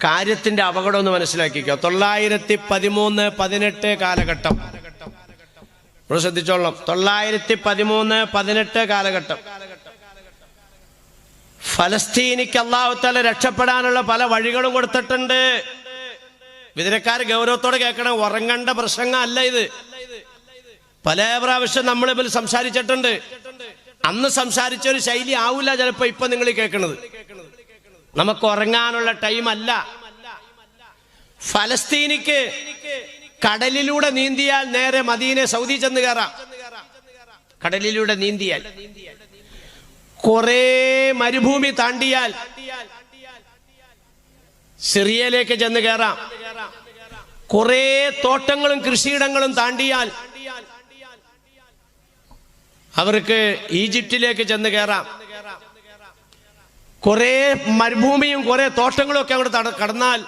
കാര്യത്തിന്റെ അപകടം ഒന്ന് മനസ്സിലാക്കിക്കോ. 913-18 കാലഘട്ടം ശ്രദ്ധിച്ചോളാം. 913-18 കാലഘട്ടം ഫലസ്തീനിക്ക് അല്ലാഹു തആല രക്ഷപ്പെടാനുള്ള പല വഴികളും കൊടുത്തിട്ടുണ്ട്. വിതരക്കാർ ഗൗരവത്തോടെ കേൾക്കണം. ഉറങ്ങേണ്ട പ്രസംഗം അല്ല ഇത്. പല പ്രാവശ്യം നമ്മൾ ഇതിൽ സംസാരിച്ചിട്ടുണ്ട്. അന്ന് സംസാരിച്ച ഒരു ശൈലി ആവില്ല ചിലപ്പോ ഇപ്പൊ നിങ്ങൾ കേൾക്കുന്നത്. നമുക്ക് ഉറങ്ങാനുള്ള ടൈം അല്ല. ഫലസ്തീനിക്ക് കടലിലൂടെ നീന്തിയാൽ നേരെ മദീന സൗദി ചെന്ന് കയറാം. കടലിലൂടെ നീന്തിയാൽ കുറെ മരുഭൂമി താണ്ടിയാൽ സിറിയയിലേക്ക് ചെന്ന് കയറാം. കുറെ തോട്ടങ്ങളും കൃഷിയിടങ്ങളും താണ്ടിയാൽ അവർക്ക് ഈജിപ്തിലേക്ക് ചെന്ന് കയറാം. കുറെ മരുഭൂമിയും കുറെ തോട്ടങ്ങളും ഒക്കെ അങ്ങോട്ട് കടന്നാൽ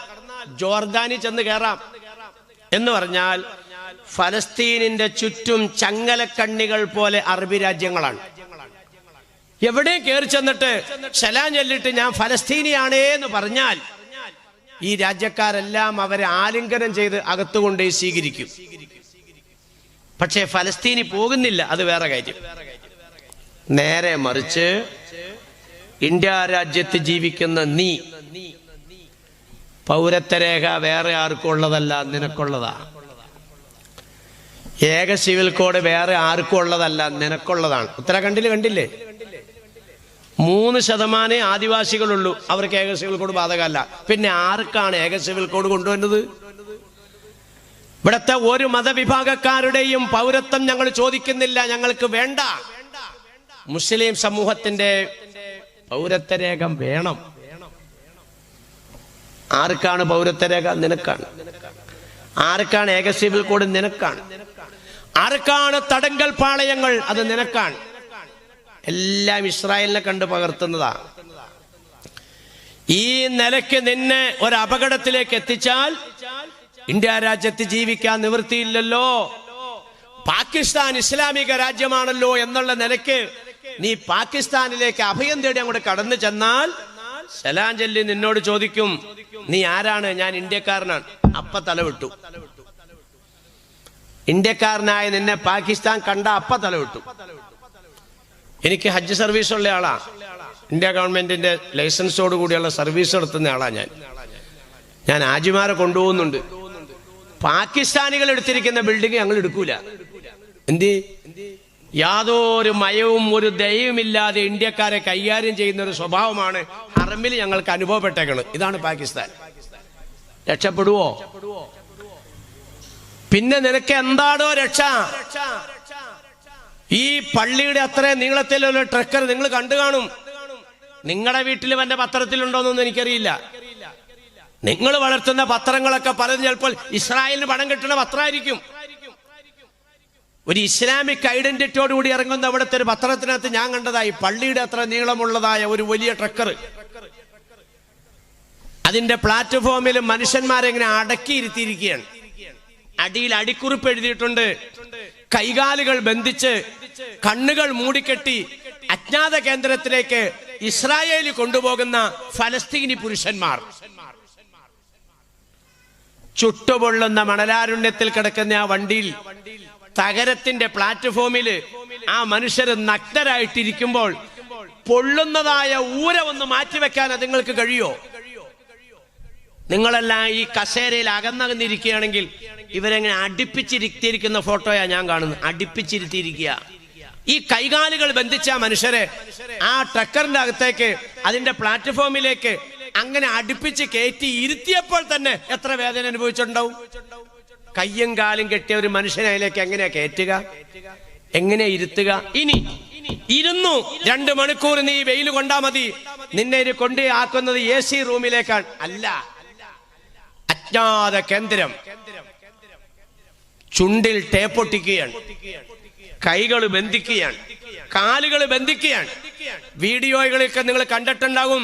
ജോർദാനിൽ ചെന്ന് കയറാം. എന്ന് പറഞ്ഞാൽ ഫലസ്തീനിന്റെ ചുറ്റും ചങ്ങലക്കണ്ണികൾ പോലെ അറബി രാജ്യങ്ങളാണ്. എവിടെ കയറി ചെന്നിട്ട് സലാം ചൊല്ലിട്ട് ഞാൻ ഫലസ്തീനിയാണേ എന്ന് പറഞ്ഞാൽ ഈ രാജ്യക്കാരെല്ലാം അവരെ ആലിംഗനം ചെയ്ത് അകത്തുകൊണ്ട് സ്വീകരിക്കും. പക്ഷേ ഫലസ്തീനി പോകുന്നില്ല, അത് വേറെ കാര്യം. നേരെ മറിച്ച് ഇന്ത്യ രാജ്യത്ത് ജീവിക്കുന്ന നീ പൗരത്വരേഖ വേറെ ആർക്കും ഉള്ളതല്ല, നിനക്കുള്ളതാ. ഏക സിവിൽ കോഡ് വേറെ ആർക്കും ഉള്ളതല്ല, നിനക്കുള്ളതാണ്. ഉത്തരാഖണ്ഡിൽ കണ്ടില്ലേ, 3% ആദിവാസികളുള്ളൂ, അവർക്ക് ഏക സിവിൽ കോഡ് ബാധകമല്ല. പിന്നെ ആർക്കാണ് ഏക സിവിൽ കോഡ് കൊണ്ടുവന്നത്? ഇവിടുത്തെ ഒരു മതവിഭാഗക്കാരുടെയും പൗരത്വം ഞങ്ങൾ ചോദിക്കുന്നില്ല, ഞങ്ങൾക്ക് വേണ്ട. മുസ്ലിം സമൂഹത്തിന്റെ പൗരത്വരേഖ വേണം. ആർക്കാണ് പൗരത്വരേഖ? നിനക്കാണ്. ആർക്കാണ് ഏക സിവിൽ കോഡ്? നിനക്കാണ്. ആർക്കാണ് തടങ്കൽ പാളയങ്ങൾ? അത് നിനക്കാണ്. എല്ലാം ഇസ്രായേലിനെ കണ്ട് പകർത്തുന്നതാ. ഈ നിലയ്ക്ക് നിന്നെ ഒരു അപകടത്തിലേക്ക് എത്തിച്ചാൽ ഇന്ത്യ രാജ്യത്ത് ജീവിക്കാൻ നിവൃത്തിയില്ലല്ലോ. പാകിസ്ഥാൻ ഇസ്ലാമിക രാജ്യമാണല്ലോ എന്നുള്ള നിലയ്ക്ക് നീ പാകിസ്ഥാനിലേക്ക് അഭയം തേടി അങ്ങോട്ട് കടന്നു ചെന്നാൽ സലാം ചൊല്ലി നിന്നോട് ചോദിക്കും, നീ ആരാണ്? ഞാൻ ഇന്ത്യക്കാരനാണ്. അപ്പ തലവിട്ടു. ഇന്ത്യക്കാരനായ നിന്നെ പാകിസ്ഥാൻ കണ്ട അപ്പ തലവിട്ടു. എനിക്ക് ഹജ്ജ് സർവീസ് ഉള്ള ആളാ. ഇന്ത്യ ഗവൺമെന്റിന്റെ ലൈസൻസോട് കൂടിയുള്ള സർവീസ് നടത്തുന്ന ആളാ ഞാൻ ഹാജിമാരെ കൊണ്ടുപോകുന്നുണ്ട്. പാകിസ്ഥാനികൾ എടുത്തിരിക്കുന്ന ബിൽഡിംഗ് ഞങ്ങൾ എടുക്കൂല. എന്ത്? യാതൊരു മയവും ഒരു ദയവുമില്ലാതെ ഇന്ത്യക്കാരെ കൈകാര്യം ചെയ്യുന്ന ഒരു സ്വഭാവമാണ് ഹറമിൽ ഞങ്ങൾക്ക് അനുഭവപ്പെട്ടേക്കുന്നത്. ഇതാണ് പാകിസ്ഥാൻ. രക്ഷപ്പെടുവോ? പിന്നെ നിനക്ക് എന്താടോ രക്ഷ? ഈ പള്ളിയുടെ അത്രയും നീളത്തിലുള്ള ട്രക്കർ നിങ്ങൾ കണ്ടു കാണും. നിങ്ങളുടെ വീട്ടിൽ എന്റെ പത്രത്തിലുണ്ടോന്നൊന്നും എനിക്കറിയില്ല. നിങ്ങൾ വളർത്തുന്ന പത്രങ്ങളൊക്കെ പലതും ചിലപ്പോൾ ഇസ്രായേലിന് പണം കിട്ടുന്ന പത്രമായിരിക്കും. ഒരു ഇസ്ലാമിക് ഐഡന്റിറ്റിയോട് കൂടി ഇറങ്ങുന്ന അവിടുത്തെ ഒരു പത്രത്തിനകത്ത് ഞാൻ കണ്ടതായി പള്ളിയുടെ അത്ര നീളമുള്ളതായ ഒരു വലിയ ട്രക്കർ. അതിന്റെ പ്ലാറ്റ്ഫോമിൽ മനുഷ്യന്മാരെ ഇങ്ങനെ അടക്കിയിരുത്തിയിരിക്കുകയാണ്. അടിയിൽ അടിക്കുറിപ്പ് എഴുതിയിട്ടുണ്ട്, കൈകാലുകൾ ബന്ധിച്ച് കണ്ണുകൾ മൂടിക്കെട്ടി അജ്ഞാത കേന്ദ്രത്തിലേക്ക് ഇസ്രായേലിൽ കൊണ്ടുപോകുന്ന ഫലസ്തീനി പുരുഷന്മാർ. ചുട്ടുപൊള്ളുന്ന മണലാരുണ്യത്തിൽ കിടക്കുന്ന ആ വണ്ടിയിൽ തകരത്തിന്റെ പ്ലാറ്റ്ഫോമില് ആ മനുഷ്യര് നഗ്നരായിട്ടിരിക്കുമ്പോൾ പൊള്ളുന്നതായ ഊര ഒന്ന് മാറ്റിവെക്കാൻ നിങ്ങൾക്ക് കഴിയോ? നിങ്ങളെല്ലാം ഈ കസേരയിൽ അകന്നകന്നിരിക്കുകയാണെങ്കിൽ ഇവരെങ്ങനെ അടുപ്പിച്ചിരുത്തിയിരിക്കുന്ന ഫോട്ടോയാ ഞാൻ കാണുന്നത്. അടുപ്പിച്ചിരുത്തിയിരിക്കുക. ഈ കൈകാലുകൾ ബന്ധിച്ച മനുഷ്യരെ ആ ട്രക്കറിന്റെ അകത്തേക്ക് അതിന്റെ പ്ലാറ്റ്ഫോമിലേക്ക് അങ്ങനെ അടുപ്പിച്ച് കയറ്റി ഇരുത്തിയപ്പോൾ തന്നെ എത്ര വേദന അനുഭവിച്ചിട്ടുണ്ടാവും? കയ്യും കാലും കെട്ടിയ ഒരു മനുഷ്യനെ അതിലേക്ക് എങ്ങനെയാ കയറ്റുക? എങ്ങനെയാ ഇരുത്തുക? ഇനി ഇരുന്നു 2 മണിക്കൂർ നീ വെയിൽ കൊണ്ടാ മതി. നിന്നെ കൊണ്ട് ആക്കുന്നത് AC റൂമിലേക്കാണ്. അല്ല, അജ്ഞാത കേന്ദ്രം. ചുണ്ടിൽ ടേപ്പൊട്ടിക്കുകയാണ്, കൈകൾ ബന്ധിക്കുകയാണ്, കാലുകൾ ബന്ധിക്കുകയാണ്. വീഡിയോകളൊക്കെ നിങ്ങൾ കണ്ടിട്ടുണ്ടാകും.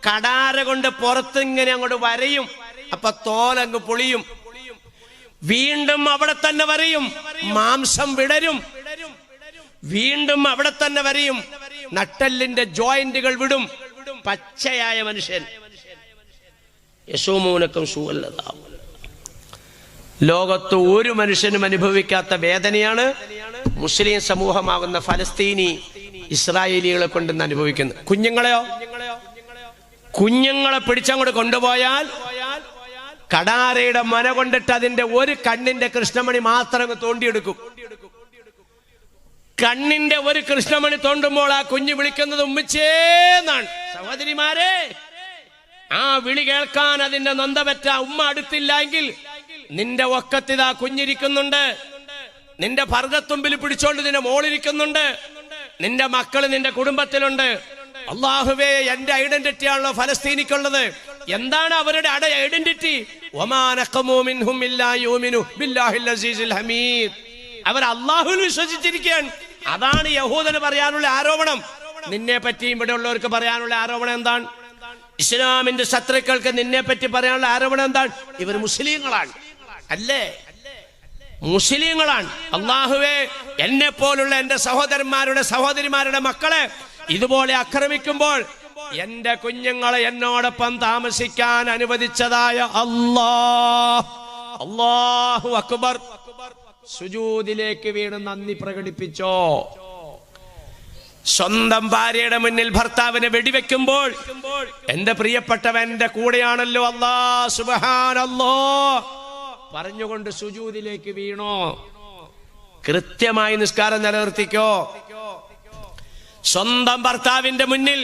കടാര കൊണ്ട് പുറത്ത് ഇങ്ങനെ അങ്ങോട്ട് വരയും, അപ്പൊ തോലങ്ങ് പൊളിയും. വീണ്ടും അവിടെ തന്നെ വരയും, മാംസം വിടരും. വീണ്ടും അവിടെ തന്നെ വരയും, നട്ടെല്ലിന്റെ ജോയിന്റുകൾ വിടും. പച്ചയായ മനുഷ്യൻ. യസൂമൂനക്കും സൂഅല്ലദാബ്. ലോകത്ത് ഒരു മനുഷ്യനും അനുഭവിക്കാത്ത വേദനയാണ് മുസ്ലിം സമൂഹമാകുന്ന ഫലസ്തീനി ഇസ്രായേലികളെ കൊണ്ടെന്ന് അനുഭവിക്കുന്നത്. കുഞ്ഞുങ്ങളെ പിടിച്ചങ്ങോട്ട് കൊണ്ടുപോയാൽ കടാരയുടെ മന കൊണ്ടിട്ട് അതിന്റെ ഒരു കണ്ണിന്റെ കൃഷ്ണമണി മാത്രം തോണ്ടിയെടുക്കും. കണ്ണിന്റെ ഒരു കൃഷ്ണമണി തോണ്ടുമ്പോൾ ആ കുഞ്ഞ് വിളിക്കുന്നത് ഉമ്മച്ചേന്നാണ്. സഹോദരിമാരെ, ആ വിളി കേൾക്കാൻ അതിന്റെ നൊന്തപറ്റ ഉമ്മ അടുത്തില്ലെങ്കിൽ നിന്റെ ഒക്കത്തിതാ കുഞ്ഞിരിക്കുന്നുണ്ട്, നിന്റെ ഭർഗത്തുമ്പിൽ പിടിച്ചോണ്ട് നിന്റെ മോളിരിക്കുന്നുണ്ട്, നിന്റെ മക്കള് നിന്റെ കുടുംബത്തിലുണ്ട്. അല്ലാഹുവേ, എന്റെ ഐഡന്റിറ്റി ആണല്ലോ ഫലസ്തീനിക്കുള്ളത്. എന്താണ് അവരുടെ ഐഡന്റിറ്റി? അവർ അല്ലാഹുവിൽ വിശ്വസിച്ചിരിക്കുകയാണ്. അതാണ് യഹൂദന് പറയാനുള്ള ആരോപണം. നിന്നെ പറ്റിയും ഇവിടെ ഉള്ളവർക്ക് പറയാനുള്ള ആരോപണം എന്താണ്? ഇസ്ലാമിന്റെ ശത്രുക്കൾക്ക് നിന്നെ പറ്റി പറയാനുള്ള ആരോപണം എന്താണ്? ഇവർ മുസ്ലിങ്ങളാണ്. അല്ലേ? മുസ്ലിങ്ങളാണ്. അല്ലാഹുവേ, എന്നെ പോലുള്ള എന്റെ സഹോദരന്മാരുടെ സഹോദരിമാരുടെ മക്കളെ ഇതുപോലെ ആക്രമിക്കുമ്പോൾ എന്റെ കുഞ്ഞുങ്ങളെ എന്നോടൊപ്പം താമസിക്കാൻ അനുവദിച്ചതായ അല്ലാഹു അക്ബർ. സുജൂദിലേക്ക് വീണ് നന്ദി പ്രകടിപ്പിച്ചോ? സ്വന്തം ഭാര്യയുടെ മുന്നിൽ ഭർത്താവിനെ വെടിവെക്കുമ്പോൾ എന്റെ പ്രിയപ്പെട്ടവൻ എന്റെ കൂടെയാണല്ലോ, അല്ലാഹ് സുബ്ഹാനല്ലാഹ് പറഞ്ഞുകൊണ്ട് സുജൂദിലേക്ക് വീണോ? കൃത്യമായി നിസ്കാരം നിലനിർത്തിക്കോ? സ്വന്തം ഭർത്താവിന്റെ മുന്നിൽ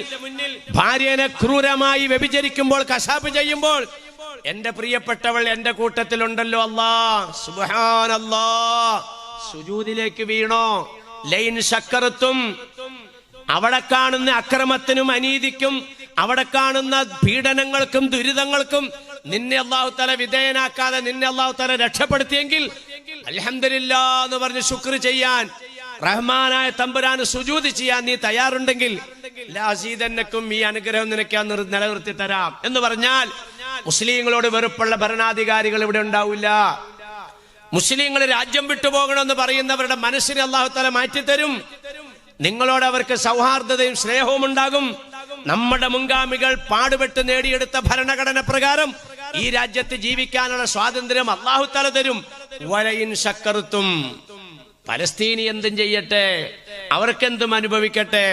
ഭാര്യനെ ക്രൂരമായി വ്യഭിചരിക്കുമ്പോൾ, കശാപ്പ് ചെയ്യുമ്പോൾ എന്റെ പ്രിയപ്പെട്ടവൾ എന്റെ കൂട്ടത്തിലുണ്ടല്ലോ, അല്ലാഹ് സുബ്ഹാനല്ലാഹ് സുജൂദിലേക്ക് വീണോ? ലൈൻ ശക്കറത്തും, അവിടെ കാണുന്ന അക്രമത്തിനും അനീതിക്കും, അവിടെ കാണുന്ന പീഡനങ്ങൾക്കും ദുരിതങ്ങൾക്കും നിന്നെ അല്ലാഹു തആല വിധേയനാക്കാതെ നിന്നെ അല്ലാഹു തആല രക്ഷപ്പെടുത്തിയെങ്കിൽ അൽഹംദുലില്ലാഹ് എന്ന് പറഞ്ഞ് ശുക്ർ ചെയ്യാൻ, റഹ്മാനായ തമ്പുരാന് സുജൂദ് ചെയ്യാൻ നീ തയ്യാറുണ്ടെങ്കിൽ ലഅസീദന്നക്കും, ഈ അനുഗ്രഹം നിനക്ക് ഞാൻ നിലനിർത്തി തരാം എന്ന് പറഞ്ഞാൽ മുസ്ലിങ്ങളോട് വെറുപ്പുള്ള ഭരണാധികാരികൾ ഇവിടെ ഉണ്ടാവില്ല. മുസ്ലിങ്ങൾ രാജ്യം വിട്ടുപോകണമെന്ന് പറയുന്നവരുടെ മനസ്സിനെ അല്ലാഹു തആല മാറ്റിത്തരും. നിങ്ങളോട് അവർക്ക് സൗഹാർദ്ദതയും സ്നേഹവും ഉണ്ടാകും. നമ്മുടെ മുൻഗാമികൾ പാടുപെട്ട് നേടിയെടുത്ത ഭരണഘടന പ്രകാരം ഈ രാജ്യത്ത് ജീവിക്കാനുള്ള സ്വാതന്ത്ര്യം അല്ലാഹു തആല തരും. വലയിൻ ശക്കർത്തും, പലസ്തീനി എന്തും ചെയ്യട്ടെ, അവർക്കെന്തും അനുഭവിക്കട്ടെ,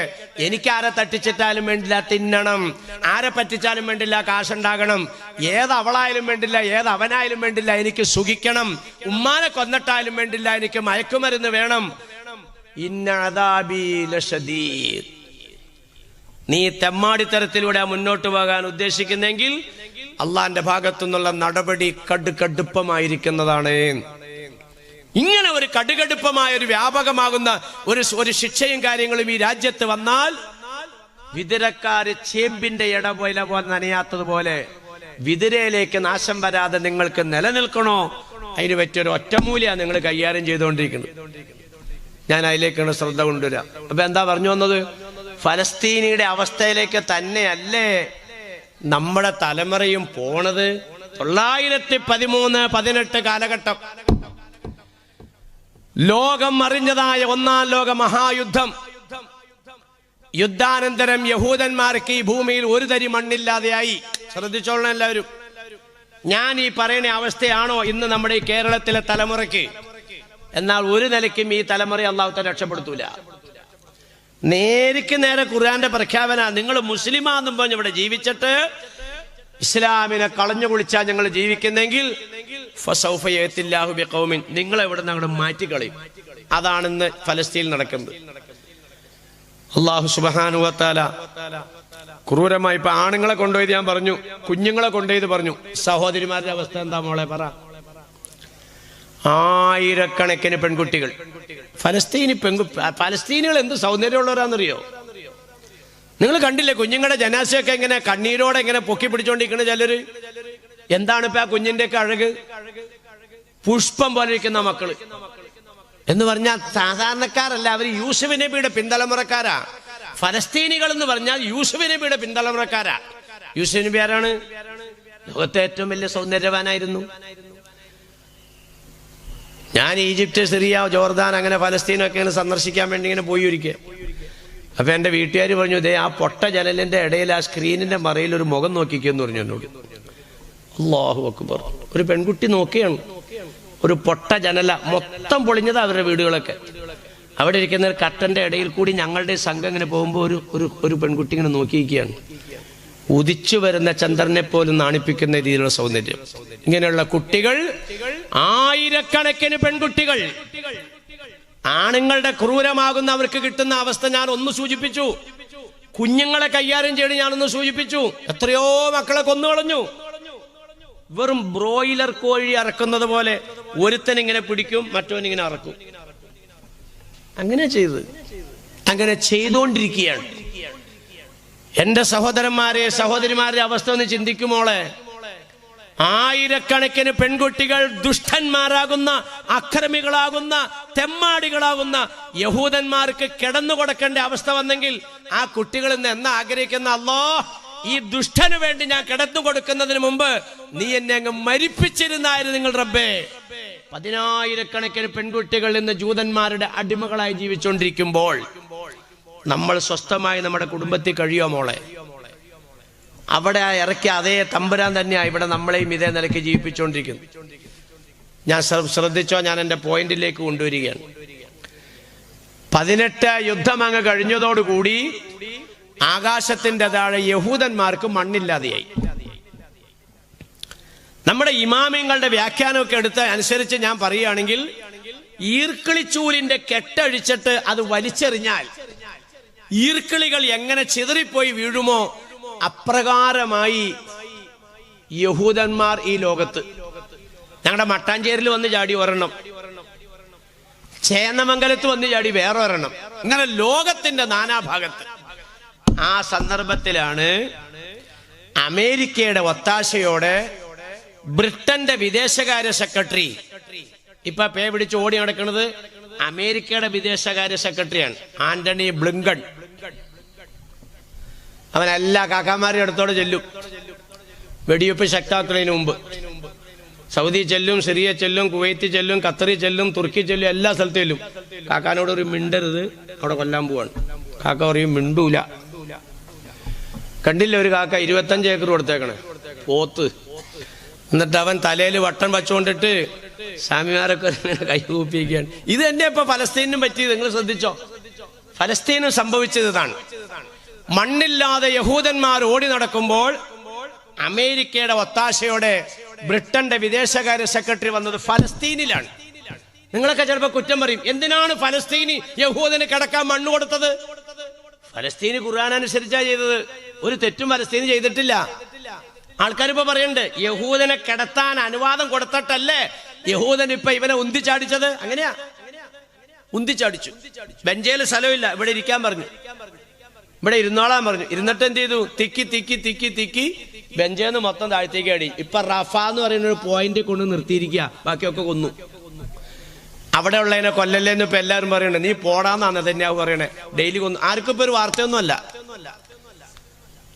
എനിക്കാരെ തട്ടിച്ചിട്ടാലും വേണ്ടില്ല തിന്നണം, ആരെ പറ്റിച്ചാലും വേണ്ടില്ല കാശുണ്ടാകണം, ഏത് അവളായാലും വേണ്ടില്ല ഏത് അവനായാലും വേണ്ടില്ല എനിക്ക് സുഖിക്കണം, ഉമ്മാനെ കൊന്നിട്ടാലും വേണ്ടില്ല എനിക്ക് മയക്കുമരുന്ന് വേണം. ഇന്ന അദാബി ലശദീദ്. നീ തെമ്മാടിത്തരത്തിലൂടെ മുന്നോട്ട് പോകാൻ ഉദ്ദേശിക്കുന്നെങ്കിൽ അള്ളാന്റെ ഭാഗത്തുനിന്നുള്ള നടപടി കടുകടുപ്പമായിരിക്കുന്നതാണ്. ഇങ്ങനെ ഒരു കടുകടുപ്പമായ ഒരു വ്യാപകമാകുന്ന ഒരു ശിക്ഷയും കാര്യങ്ങളും ഈ രാജ്യത്ത് വന്നാൽ വിതുരക്കാര് ചേമ്പിന്റെ ഇടപോല പോലെ നനയാത്തതുപോലെ വിതുരയിലേക്ക് നാശം വരാതെ നിങ്ങൾക്ക് നിലനിൽക്കണോ? അതിന് പറ്റിയൊരു ഒറ്റമൂലിയാണ് നിങ്ങൾ കൈകാര്യം ചെയ്തുകൊണ്ടിരിക്കുന്നത്. ഞാൻ അതിലേക്കാണ് ശ്രദ്ധ കൊണ്ടുവരാം. അപ്പൊ എന്താ പറഞ്ഞു വന്നത്? ഫലസ്തീനിയുടെ അവസ്ഥയിലേക്ക് തന്നെയല്ലേ നമ്മുടെ തലമുറയും പോണത്. 1913-18 കാലഘട്ടം ലോകം അറിഞ്ഞതായ ഒന്നാം ലോക മഹായുദ്ധം. യുദ്ധാനന്തരം യഹൂദന്മാർക്ക് ഈ ഭൂമിയിൽ ഒരു തരി മണ്ണില്ലാതെയായി. ശ്രദ്ധിച്ചോളണം എല്ലാവരും. ഞാൻ ഈ പറയുന്ന അവസ്ഥയാണോ ഇന്ന് നമ്മുടെ ഈ കേരളത്തിലെ തലമുറയ്ക്ക്? എന്നാൽ ഒരു നിലയ്ക്കും ഈ തലമുറയെ അല്ലാഹു തആല രക്ഷപ്പെടുത്തൂല. നേരിക്ക് നേരെ ഖുർആന്റെ പ്രഖ്യാപന, നിങ്ങൾ മുസ്ലിമാന്നും പറഞ്ഞ് ഇവിടെ ജീവിച്ചിട്ട് ഇസ്ലാമിനെ കളഞ്ഞു കുളിച്ചാൽ ഞങ്ങൾ ജീവിക്കുന്നെങ്കിൽ ഫസൗഫ യഅതില്ലാഹു ബിഖൗമിൻ, നിങ്ങൾ എവിടെ നിന്ന് അങ്ങോട്ട് മാറ്റിക്കളയും. അതാണിന്ന് ഫലസ്തീനിൽ നടക്കുന്നത്. അല്ലാഹു സുബ്ഹാനഹു വ തആല ക്രൂരമായി ഇപ്പൊ ആണുങ്ങളെ കൊണ്ടുപോയത് ഞാൻ പറഞ്ഞു, കുഞ്ഞുങ്ങളെ കൊണ്ടുപോയത് പറഞ്ഞു. സഹോദരിമാരുടെ അവസ്ഥ എന്താ മോളെ പറ? ആയിരക്കണക്കിന് പെൺകുട്ടികൾ ഫലസ്തീനികൾ എന്ത് സൗന്ദര്യമുള്ളവരാണെന്നറിയോ? നിങ്ങൾ കണ്ടില്ലേ കുഞ്ഞുങ്ങളുടെ ജനാസയൊക്കെ എങ്ങനെ കണ്ണീരോടെ എങ്ങനെ പൊക്കി പിടിച്ചോണ്ടിരിക്കണ ചിലര്? എന്താണ് ഇപ്പൊ ആ കുഞ്ഞിന്റെ ഒക്കെ അഴക്? പുഷ്പം പോലെ ഇരിക്കുന്ന മക്കള് എന്ന് പറഞ്ഞാൽ സാധാരണക്കാരല്ല, അവർ യൂസുഫ് നബിയുടെ പിന്തലമുറക്കാരാ. ഫലസ്തീനികൾ എന്ന് പറഞ്ഞാൽ യൂസുഫ് നബിയുടെ പിന്തലമുറക്കാരാ. യൂസുഫ് നബി ആരാണ്? ലോകത്തെ ഏറ്റവും വലിയ സൗന്ദര്യവാനായിരുന്നു. ഞാൻ ഈജിപ്റ്റ്, സിറിയ, ജോർദാൻ അങ്ങനെ ഫലസ്തീനൊക്കെ ഇങ്ങനെ സന്ദർശിക്കാൻ വേണ്ടി ഇങ്ങനെ പോയി ഒരിക്കുക. അപ്പൊ എന്റെ വീട്ടുകാർ പറഞ്ഞു, ദേ ആ പൊട്ട ജനലിന്റെ ഇടയിൽ ആ സ്ക്രീനിന്റെ മറയിൽ ഒരു മുഖം നോക്കിക്കെന്ന് പറഞ്ഞു എന്നോട്. അല്ലാഹു അക്ബർ. ഒരു പെൺകുട്ടി നോക്കിയാണ്, ഒരു പൊട്ട ജനല മൊത്തം പൊളിഞ്ഞത് അവരുടെ വീടുകളൊക്കെ. അവിടെ ഇരിക്കുന്ന ഒരു കട്ടന്റെ ഇടയിൽ കൂടി ഞങ്ങളുടെ സംഘം ഇങ്ങനെ പോകുമ്പോൾ ഒരു പെൺകുട്ടി ഇങ്ങനെ നോക്കിയിരിക്കുകയാണ്. ഉദിച്ചു വരുന്ന ചന്ദ്രനെ പോലും നാണിപ്പിക്കുന്ന രീതിയിലുള്ള സൗന്ദര്യം. ഇങ്ങനെയുള്ള കുട്ടികൾ, ആയിരക്കണക്കിന് പെൺകുട്ടികൾ, ആണുങ്ങളുടെ ക്രൂരമാകുന്ന അവർക്ക് കിട്ടുന്ന അവസ്ഥ ഞാൻ ഒന്ന് സൂചിപ്പിച്ചു. കുഞ്ഞുങ്ങളെ കൈകാര്യം ചെയ്ത് ഞാനൊന്ന് സൂചിപ്പിച്ചു. എത്രയോ മക്കളെ കൊന്നുകളഞ്ഞു. വെറും ബ്രോയിലർ കോഴി അറക്കുന്നത് പോലെ ഒരുത്തൻ ഇങ്ങനെ പിടിക്കും, മറ്റവനിങ്ങനെ അറക്കും. അങ്ങനെ ചെയ്തുകൊണ്ടിരിക്കുകയാണ്. എന്റെ സഹോദരന്മാരെ, സഹോദരിമാരുടെ അവസ്ഥ ഒന്ന് ചിന്തിക്കുമോളെ. ആയിരക്കണക്കിന് പെൺകുട്ടികൾ ദുഷ്ടന്മാരാകുന്ന, അക്രമികളാകുന്ന, തെമ്മാടികളാകുന്ന യഹൂദന്മാർക്ക് കിടന്നു കൊടുക്കേണ്ട അവസ്ഥ വന്നെങ്കിൽ ആ കുട്ടികൾ ഇന്ന് എന്നാ ആഗ്രഹിക്കുന്ന, അല്ലാഹ് ഈ ദുഷ്ടന് വേണ്ടി ഞാൻ കിടന്നു കൊടുക്കുന്നതിന് മുമ്പ് നീ എന്നെ അങ്ങ് മരിപ്പിച്ചിരുന്നായിരുന്നു നിങ്ങൾ റബ്ബേ. 10,000-കണക്കിന് പെൺകുട്ടികൾ ഇന്ന് ജൂതന്മാരുടെ അടിമകളായി ജീവിച്ചുകൊണ്ടിരിക്കുമ്പോൾ നമ്മൾ സ്വസ്ഥമായി നമ്മുടെ കുടുംബത്തിൽ കഴിയോ മോളെ? അവിടെ ഇറക്കിയ അതേ തമ്പുരാൻ തന്നെയാണ് ഇവിടെ നമ്മളെയും ഇതേ നിലയ്ക്ക് ജീവിപ്പിച്ചുകൊണ്ടിരിക്കുന്നു. ഞാൻ ശ്രദ്ധിച്ചോ, ഞാൻ എൻ്റെ പോയിന്റിലേക്ക് കൊണ്ടുവരികയാണ്. 18 യുദ്ധം അങ്ങ് കഴിഞ്ഞതോടുകൂടി ആകാശത്തിന്റെ താഴെ യഹൂദന്മാർക്ക് മണ്ണില്ലാതെയായി. നമ്മുടെ ഇമാമിങ്ങളുടെ വ്യാഖ്യാനമൊക്കെ എടുത്ത് അനുസരിച്ച് ഞാൻ പറയുകയാണെങ്കിൽ, ഈർക്കിളിച്ചൂലിന്റെ കെട്ടഴിച്ചിട്ട് അത് വലിച്ചെറിഞ്ഞാൽ ഈർക്കിളികൾ എങ്ങനെ ചിതറിപ്പോയി വീഴുമോ അപ്രകാരമായി യഹൂദന്മാർ ഈ ലോകത്ത്. ഞങ്ങളുടെ മട്ടാഞ്ചേരിൽ വന്ന് ചാടി ഒരെണ്ണം, ചേന്നമംഗലത്ത് വന്ന് ചാടി വേറെ ഒരെണ്ണം, ഇങ്ങനെ ലോകത്തിന്റെ നാനാഭാഗത്ത്. ആ സന്ദർഭത്തിലാണ് അമേരിക്കയുടെ ഒത്താശയോടെ ബ്രിട്ടന്റെ വിദേശകാര്യ സെക്രട്ടറി, ഇപ്പൊ പേ പിടിച്ച് ഓടി നടക്കുന്നത് അമേരിക്കയുടെ വിദേശകാര്യ സെക്രട്ടറിയാണ്, ആന്റണി ബ്ലിങ്കൺ. അവൻ എല്ലാ കാക്കാമാരുടെ അടുത്തോടെ ചെല്ലും. വെടിവെപ്പ് ശക്താക്കുന്നതിന് മുമ്പ് സൗദി ചെല്ലും, സിറിയ ചെല്ലും, കുവൈത്ത് ചെല്ലും, ഖത്തറി ചെല്ലും, തുർക്കി ചെല്ലും, എല്ലാ സ്ഥലത്തും ചെല്ലും. കാക്കാനോട് ഒരു മിണ്ടരുത്, അവിടെ കൊല്ലാൻ പോവാണ്. കാക്ക പറയും മിണ്ടൂല. കണ്ടില്ല ഒരു കാക്ക 25 ഏക്കർ കൊടുത്തേക്കണേ പോത്ത്. എന്നിട്ട് അവൻ തലയിൽ വട്ടം വച്ചുകൊണ്ടിട്ട് സ്വാമിമാരൊക്കെ കൈകൂപ്പിക്കുകയാണ്. ഇത് തന്നെ ഇപ്പൊ ഫലസ്തീനും പറ്റിയത്. നിങ്ങൾ ശ്രദ്ധിച്ചോ, ഫലസ്തീനും സംഭവിച്ചത് ഇതാണ്. മണ്ണില്ലാതെ യഹൂദന്മാർ ഓടി നടക്കുമ്പോൾ അമേരിക്കയുടെ ഒത്താശയോടെ ബ്രിട്ടന്റെ വിദേശകാര്യ സെക്രട്ടറി വന്നത് ഫലസ്തീനിലാണ്. നിങ്ങളൊക്കെ ചിലപ്പോൾ കുറ്റം പറയും, എന്തിനാണ് ഫലസ്തീനി യഹൂദന് കിടക്കാൻ മണ്ണ് കൊടുത്തത്? ഫലസ്തീന് ഖുർആൻ അനുസരിച്ചാ ചെയ്തത്, ഒരു തെറ്റും ഫലസ്തീന് ചെയ്തിട്ടില്ല. ആൾക്കാരിപ്പോ പറയുന്നുണ്ട് യഹൂദനെ കിടത്താൻ അനുവാദം കൊടുത്തിട്ടല്ലേ യഹൂദൻ ഇപ്പൊ ഇവനെ ഉന്തിച്ചാടിച്ചത്. അങ്ങനെയാ, ഉന്തിച്ചാടിച്ചു. ബെഞ്ചേല് സ്ഥലമില്ല, ഇവിടെ ഇരിക്കാൻ പറഞ്ഞു, ഇവിടെ ഇരുന്നോളാൻ പറഞ്ഞു. ഇരുന്നിട്ട് എന്ത് ചെയ്തു? തിക്കി തിക്കി തിക്കി തിക്കി ബെഞ്ചേന്ന് മൊത്തം താഴ്ത്തേക്ക് അടി. ഇപ്പൊ റഫ എന്ന് പറയുന്ന ഒരു പോയിന്റ് കൊണ്ട് നിർത്തിയിരിക്കുക, ബാക്കിയൊക്കെ കൊന്നു. അവിടെ ഉള്ളതിനെ കൊല്ലല്ലേന്ന് ഇപ്പൊ എല്ലാവരും പറയണേ. നീ പോടാന്നാണ് തന്നെയാ പറയണേ. ഡെയിലി കൊന്നു. ആർക്കും ഇപ്പൊ ഒരു വാർത്തയൊന്നും അല്ല.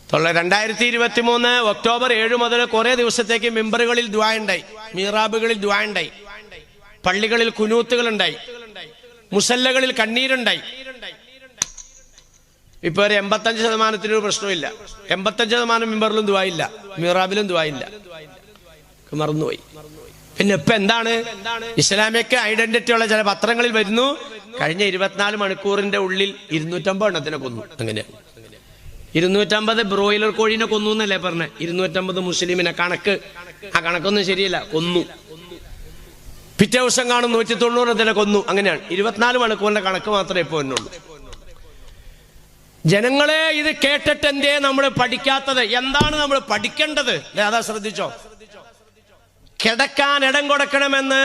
2023 ഒക്ടോബർ 7 മുതൽ കുറെ ദിവസത്തേക്ക് മിമ്പറുകളിൽ ദുആ ഉണ്ടായി, മീറാബുകളിൽ ദുആ ഉണ്ടായി, പള്ളികളിൽ കുനൂത്തുകൾ ഉണ്ടായി, മുസല്ലകളിൽ കണ്ണീരുണ്ടായി. ഇപ്പൊ ഒരു 85% പ്രശ്നമില്ല. 85% മിമ്പറിലും ദുആ ഇല്ല, മീറാബിലും ദുആ ഇല്ല. മറന്നുപോയി. പിന്നെ ഇപ്പൊ എന്താണ്? ഇസ്ലാമിക് ഐഡന്റിറ്റി ഉള്ള ചില പത്രങ്ങളിൽ വരുന്നു, കഴിഞ്ഞ 24 മണിക്കൂറിന്റെ ഉള്ളിൽ 250 എണ്ണത്തിനെ കൊന്നു. അങ്ങനെ 250 ബ്രോയിലർ കോഴീനെ കൊന്നു എന്നല്ലേ പറഞ്ഞ? 250 മുസ്ലിമിനെ. കണക്ക്, ആ കണക്കൊന്നും ശരിയല്ല, കൊന്നു. പിറ്റേ ദിവസം കാണും 190 എണ്ണത്തിനെ കൊന്നു. അങ്ങനെയാണ്. 24 മണിക്കൂറിന്റെ കണക്ക് മാത്രമേ ഇപ്പൊ എന്നുള്ളൂ. ജനങ്ങളെ, ഇത് കേട്ടിട്ട് എന്തേ നമ്മൾ പഠിക്കാത്തത്? എന്താണ് നമ്മൾ പഠിക്കേണ്ടത്? അതാ ശ്രദ്ധിച്ചോ. കിടക്കാൻ ഇടം കൊടുക്കണമെന്ന്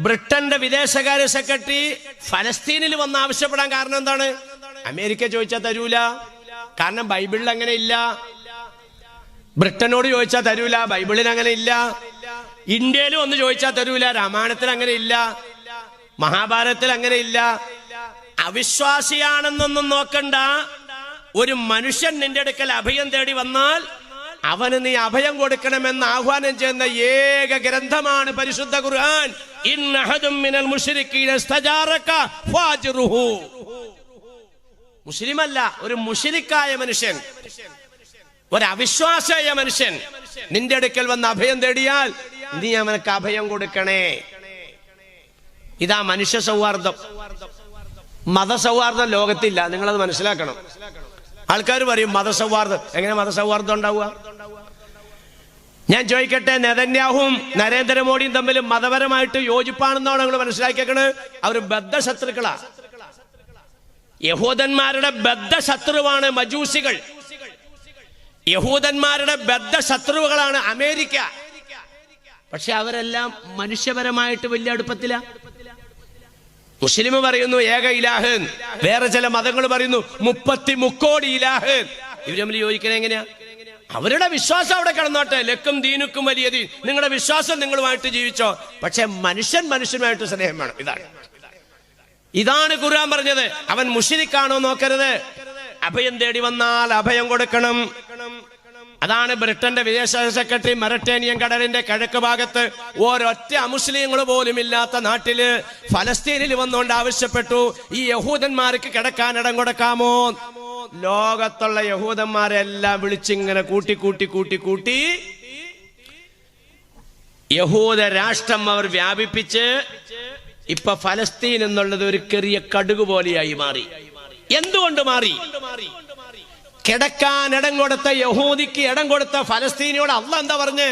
ബ്രിട്ടന്റെ വിദേശകാര്യ സെക്രട്ടറി ഫലസ്തീനിൽ വന്ന് ആവശ്യപ്പെടാൻ കാരണം എന്താണ്? അമേരിക്ക ചോദിച്ചാൽ തരൂല, കാരണം ബൈബിളിൽ അങ്ങനെ ഇല്ല. ബ്രിട്ടനോട് ചോദിച്ചാൽ തരൂല, ബൈബിളിൽ അങ്ങനെ ഇല്ല. ഇന്ത്യയിലും ഒന്ന് ചോദിച്ചാൽ തരൂല, രാമായണത്തിൽ അങ്ങനെ ഇല്ല, മഹാഭാരതത്തിൽ അങ്ങനെ ഇല്ല. അവിശ്വാസിയാണെന്നൊന്നും നോക്കണ്ട. ഒരു മനുഷ്യൻ നിന്റെ അടുക്കൽ അഭയം തേടി വന്നാൽ അവന് നീ അഭയം കൊടുക്കണമെന്ന് ആഹ്വാനം ചെയ്യുന്ന ഏക ഗ്രന്ഥമാണ് പരിശുദ്ധ ഖുർആൻ. ഇന്നഹദും മിനൽ മുശ്രിക്കീന ഇസ്തജാറക ഫാജിറുഹു. മുസ്ലിമല്ല, ഒരു മുശ്രിക്കായ മനുഷ്യൻ ഒരവിശ്വാസിയായ മനുഷ്യൻ നിന്റെ അടുക്കൽ വന്ന് അഭയം തേടിയാൽ നീ അവനക്ക് അഭയം കൊടുക്കണേ. ഇതാ മനുഷ്യ സൗഹാർദ്ദം. മതസൗഹാർദ്ദം ലോകത്തില്ല, നിങ്ങളത് മനസ്സിലാക്കണം. ആൾക്കാർ പറയും മതസൗഹാർദ്ദം. എങ്ങനെ മതസൗഹാർദ്ദം ഉണ്ടാവുക? ഞാൻ ചോദിക്കട്ടെ, നെതന്യാഹുവും നരേന്ദ്രമോദിയും തമ്മിൽ മതപരമായിട്ട് യോജിപ്പാണെന്നാണ് നിങ്ങൾ മനസ്സിലാക്കിയേക്കണ്? അവർ ബദ്ധശത്രുക്കളാ. യഹൂദന്മാരുടെ ബദ്ധശത്രുവാണ് മജൂസികൾ. യഹൂദന്മാരുടെ ബദ്ധശത്രുക്കളാണ് അമേരിക്ക. പക്ഷെ അവരെല്ലാം മനുഷ്യപരമായിട്ട് വലിയ അടുപ്പത്തില. മുസ്ലിം പറയുന്നു ഏക ഇലാഹ്, വേറെ ചില മതങ്ങൾ പറയുന്നു 33 കോടി ഇലാഹ്. ഇവർ തമ്മിൽ യോജിക്കണേ എങ്ങനെയാ? അവരുടെ വിശ്വാസം അവിടെ കിടന്നോട്ടെ, ലക്കും ദീനുക്കും വലിയ ദീൻ, നിങ്ങളുടെ വിശ്വാസം നിങ്ങളുമായിട്ട് ജീവിച്ചോ, പക്ഷെ മനുഷ്യനുമായിട്ട് സ്നേഹം വേണം. ഇതാണ് ഖുർആൻ പറഞ്ഞത്. അവൻ മുശ്രിക്കാണോ നോക്കരുത്. അഭയം തേടി വന്നാൽ അഭയം കൊടുക്കണം. അതാണ് ബ്രിട്ടന്റെ വിദേശ സെക്രട്ടറി മെഡിറ്ററേനിയൻ കടലിന്റെ കിഴക്ക് ഭാഗത്ത് ഒരൊറ്റ അമുസ്ലിങ്ങൾ പോലും ഇല്ലാത്ത നാട്ടില് ഫലസ്തീനിൽ വന്നുകൊണ്ട് ആവശ്യപ്പെട്ടു, ഈ യഹൂദന്മാർക്ക് കിടക്കാൻ ഇടം കൊടുക്കാമോ? ലോകത്തുള്ള യഹൂദന്മാരെല്ലാം വിളിച്ചിങ്ങനെ കൂട്ടി യഹൂദ രാഷ്ട്രം അവർ വ്യാപിപ്പിച്ച് ഇപ്പൊ ഫലസ്തീൻ എന്നുള്ളത് ഒരു ചെറിയ കടുക് പോലെയായി മാറി. എന്തുകൊണ്ട് മാറി? കിടക്കാൻ ഇടം കൊടുത്ത യഹൂദിക്ക് ഇടം കൊടുത്ത ഫലസ്തീനിയോട് അല്ലാഹ് എന്താ പറഞ്ഞേ?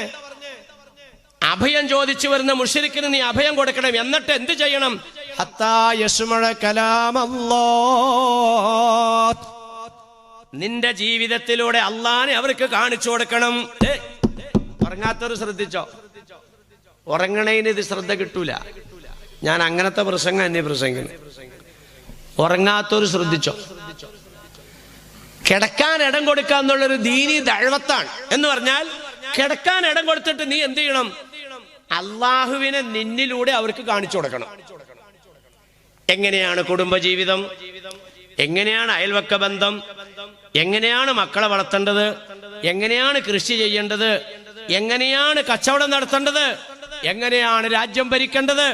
അഭയം ചോദിച്ചു വരുന്ന മുശ്രിക്കിന് നീ അഭയം കൊടുക്കണം. എന്നിട്ട് എന്ത് ചെയ്യണം? ഹത്താ യസ്മഅ കലാമല്ലാഹ്, നിന്റെ ജീവിതത്തിലൂടെ അള്ളാനെ അവർക്ക് കാണിച്ചു കൊടുക്കണം. ഉറങ്ങാത്തവർ ശ്രദ്ധിച്ചോ, ഉറങ്ങണേന് ഇത് ശ്രദ്ധ കിട്ടൂല. ഞാൻ അങ്ങനത്തെ പ്രസംഗം എന്നെ പ്രസംഗം. ഉറങ്ങാത്തവർ ശ്രദ്ധിച്ചോ. കിടക്കാൻ ഇടം കൊടുക്കുക എന്നുള്ളൊരു ദീനി ദഅവത്താണ്. എന്ന് പറഞ്ഞാൽ കിടക്കാൻ ഇടം കൊടുത്തിട്ട് നീ എന്ത് ചെയ്യണം? അള്ളാഹുവിനെ നിന്നിലൂടെ അവർക്ക് കാണിച്ചു കൊടുക്കണം. എങ്ങനെയാണ് കുടുംബജീവിതം, എങ്ങനെയാണ് അയൽവക്ക ബന്ധം, എങ്ങനെയാണ് മക്കളെ വളർത്തേണ്ടത്, എങ്ങനെയാണ് കൃഷി ചെയ്യേണ്ടത്, എങ്ങനെയാണ് കച്ചവടം നടത്തേണ്ടത്, എങ്ങനെയാണ് രാജ്യം ഭരിക്കേണ്ടത്,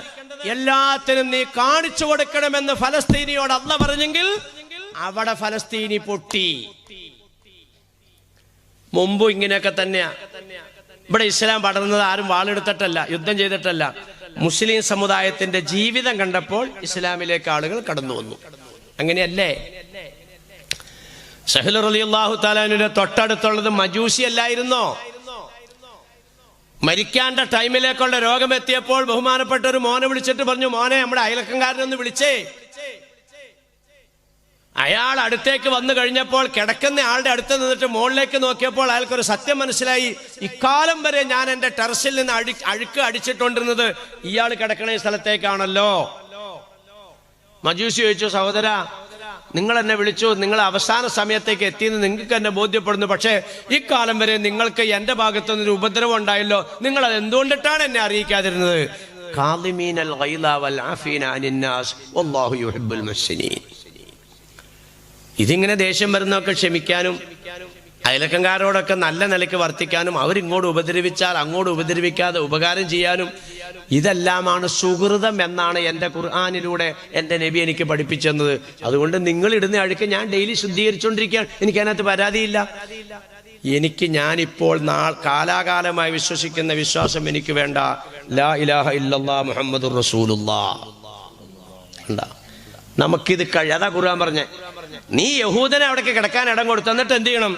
എല്ലാത്തിനും നീ കാണിച്ചു കൊടുക്കണമെന്ന് ഫലസ്തീനിയോട് അല്ലാഹ് പറഞ്ഞെങ്കിൽ അവിടെ ഫലസ്തീനി പൊട്ടി. മുമ്പ് ഇങ്ങനെയൊക്കെ തന്നെയാ. ഇവിടെ ഇസ്ലാം പടർന്നത് ആരും വാളെടുത്തിട്ടല്ല, യുദ്ധം ചെയ്തിട്ടല്ല. മുസ്ലിം സമുദായത്തിന്റെ ജീവിതം കണ്ടപ്പോൾ ഇസ്ലാമിലേക്ക് ആളുകൾ കടന്നു വന്നു. അങ്ങനെയല്ലേ? സഹൽ റളിയല്ലാഹു തആലയുടെ തൊട്ടടുത്തുള്ളത് മജൂസി അല്ലായിരുന്നോ? മരിക്കാന്റെ ടൈമിലേക്കുള്ള രോഗം എത്തിയപ്പോൾ ബഹുമാനപ്പെട്ട ഒരു മോനെ വിളിച്ചിട്ട് പറഞ്ഞു, മോനെ നമ്മുടെ അയൽക്കാരനൊന്ന് വിളിച്ചേ. അയാൾ അടുത്തേക്ക് വന്നു കഴിഞ്ഞപ്പോൾ കിടക്കുന്ന ആളുടെ അടുത്ത് നിന്നിട്ട് മുകളിലേക്ക് നോക്കിയപ്പോൾ അയാൾക്കൊരു സത്യം മനസ്സിലായി. ഇക്കാലം വരെ ഞാൻ എന്റെ ടെറസിൽ നിന്ന് അഴുക്ക് അടിച്ചിട്ടുണ്ടിരുന്നത് ഇയാൾ കിടക്കണ സ്ഥലത്തേക്കാണല്ലോ. മജൂസി ചോദിച്ചു, സഹോദര നിങ്ങൾ എന്നെ വിളിച്ചു, നിങ്ങൾ അവസാന സമയത്തേക്ക് എത്തിയെന്ന് നിങ്ങൾക്ക് എന്നെ ബോധ്യപ്പെടുന്നു. പക്ഷേ ഇക്കാലം വരെ നിങ്ങൾക്ക് എന്റെ ഭാഗത്തുനിന്നൊരു ഉപദ്രവം ഉണ്ടായല്ലോ, നിങ്ങൾ അത് എന്തുകൊണ്ടിട്ടാണ് എന്നെ അറിയിക്കാതിരുന്നത്? ഖാദിമീനൽ ഗൈള വൽ ആഫീന അനിൻ നാസ് വല്ലാഹു യുഹിബ്ബുൽ മുഹ്സിനീൻ. ഇതിങ്ങനെ ദേഷ്യം വരുന്നതൊക്കെ ക്ഷമിക്കാനും അയലക്കംകാരോടൊക്കെ നല്ല നിലയ്ക്ക് വർത്തിക്കാനും അവരിങ്ങോട്ട് ഉപദ്രവിച്ചാൽ അങ്ങോട്ട് ഉപദ്രവിക്കാതെ ഉപകാരം ചെയ്യാനും ഇതെല്ലാമാണ് സുഹൃതം എന്നാണ് എൻ്റെ ഖുർആനിലൂടെ എൻ്റെ നബി എനിക്ക് പഠിപ്പിച്ചെന്നത്. അതുകൊണ്ട് നിങ്ങൾ ഇടുന്ന അഴുക്ക് ഞാൻ ഡെയിലി ശുദ്ധീകരിച്ചുകൊണ്ടിരിക്കുകയാണ്. എനിക്കതിനകത്ത് പരാതിയില്ല. ഞാനിപ്പോൾ കാലാകാലമായി വിശ്വസിക്കുന്ന വിശ്വാസം എനിക്ക് വേണ്ട. ലാ ഇലാഹ ഇല്ലല്ലാഹ് മുഹമ്മദുർ റസൂലുള്ളാഹ്. നമുക്കിത് അതാ ഖുർആൻ പറഞ്ഞേ, നീ യഹൂദനെ അവിടേക്ക് കിടക്കാൻ ഇടം കൊടുത്തു. എന്നിട്ട് എന്ത് ചെയ്യണം?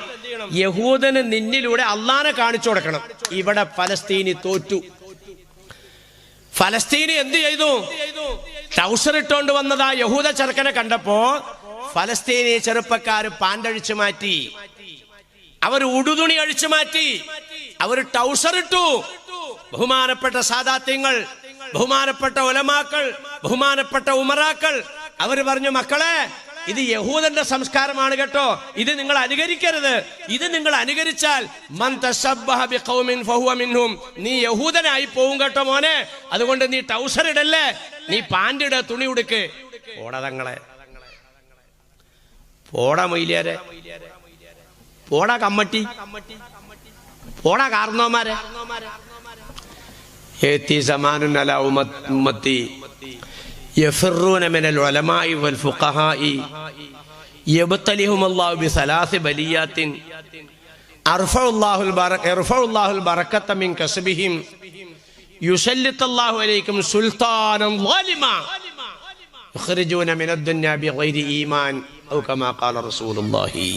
യഹൂദന് നിന്നിലൂടെ അള്ളാനെ കാണിച്ചു കൊടുക്കണം. ഇവിടെ ഫലസ്തീനി തോറ്റു. ഫലസ്തീനി എന്ത് ചെയ്തു? ട്രൗസർ ഇട്ടോണ്ട് വന്നതാ യഹൂദ ചെറുക്കനെ കണ്ടപ്പോ ഫലസ്തീനി ചെറുപ്പക്കാര് പാൻഡഴിച്ചു മാറ്റി, അവർ ഉടുതുണി അഴിച്ചു മാറ്റി, അവർ ട്രൗസർ ഇട്ടു. ബഹുമാനപ്പെട്ട സാദാത്യങ്ങൾ, ബഹുമാനപ്പെട്ട ഉലമാക്കൾ, ബഹുമാനപ്പെട്ട ഉമറാക്കൾ അവർ പറഞ്ഞു, മക്കളെ ഇത് യഹൂദന്റെ സംസ്കാരമാണ് കേട്ടോ, ഇത് നിങ്ങൾ അനുകരിക്കരുത്. ഇത് നിങ്ങൾ അനുകരിച്ചാൽ മൻ തശബ്ബഹ ബിഖൗമിൻ ഫഹുവ മിൻഹും, നീ യഹൂദനായി പോവും കേട്ടോ മോനെ. അതുകൊണ്ട് നീ ട്രൗസർ ഇടല്ലേ, നീ പാന്റ് ഇട, തുണി ഉടുക്ക്. പോടാ തങ്ങളെ, പോടാ മൊയ്ലിയാരെ, പോടാ കമ്മട്ടി, പോടാ കാർന്നോമാരെ. ഏത്തി സമാനുൻ അലാ ഉമ്മത്തി يفرون من العلماء والفقهاء يبتليهم الله بثلاث بليات അർഫഉല്ലാഹുൽ ബറകത മിൻ കസ്ബിഹിം യുസല്ലിത്തുല്ലാഹു അലൈക്കും സുൽത്താനൻ ളാലിമാ യുഖ്രിജൂന മിനദ് ദുനിയ ബിഗൈരി ഈമാൻ ഔ കമാ ഖാല റസൂലുള്ളാഹി.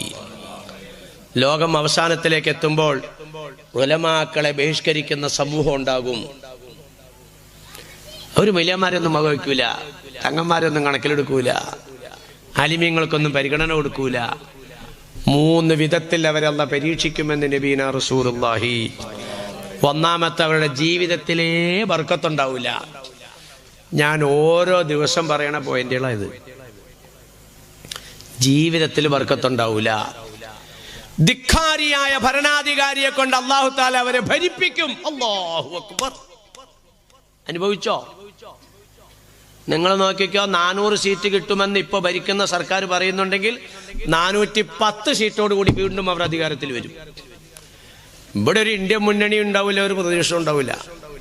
ലോകം അവസാനത്തിലേക്ക് എത്തുമ്പോൾ ഉലമാക്കളെ ബഹിഷ്കരിക്കുന്ന സമൂഹം ഉണ്ടാകും. ഒരു വലിയമാരൊന്നും വകവയ്ക്കൂല, തങ്ങന്മാരൊന്നും കണക്കിലെടുക്കൂല, ആലിമീങ്ങൾക്കൊന്നും പരിഗണന കൊടുക്കൂല. 3 വിധത്തിൽ അവരെ അല്ലാഹ് പരീക്ഷിക്കുമെന്ന് നബീന റസൂലുള്ളാഹി. ഒന്നാമത്തെ, അവരുടെ ജീവിതത്തിലേ ബർക്കത്തുണ്ടാവില്ല. ഞാൻ ഓരോ ദിവസം പറയണ പോയിന്റുകളായത്. ജീവിതത്തിൽ ബർക്കത്തുണ്ടാവില്ല. ധിക്കാരിയായ ഭരണാധികാരിയെ കൊണ്ട് അല്ലാഹു തആല അവരെ ഭരിപ്പിക്കും. അല്ലാഹു അക്ബർ. അനുഭവിച്ചോ? നിങ്ങൾ നോക്കിക്കോ, 400 സീറ്റ് കിട്ടുമെന്ന് ഇപ്പൊ ഭരിക്കുന്ന സർക്കാർ പറയുന്നുണ്ടെങ്കിൽ 410 സീറ്റോട് കൂടി വീണ്ടും അവർ അധികാരത്തിൽ വരും. ഇവിടെ ഒരു ഇന്ത്യ മുന്നണി ഉണ്ടാവില്ല, ഒരു പ്രതീക്ഷ ഉണ്ടാവില്ല.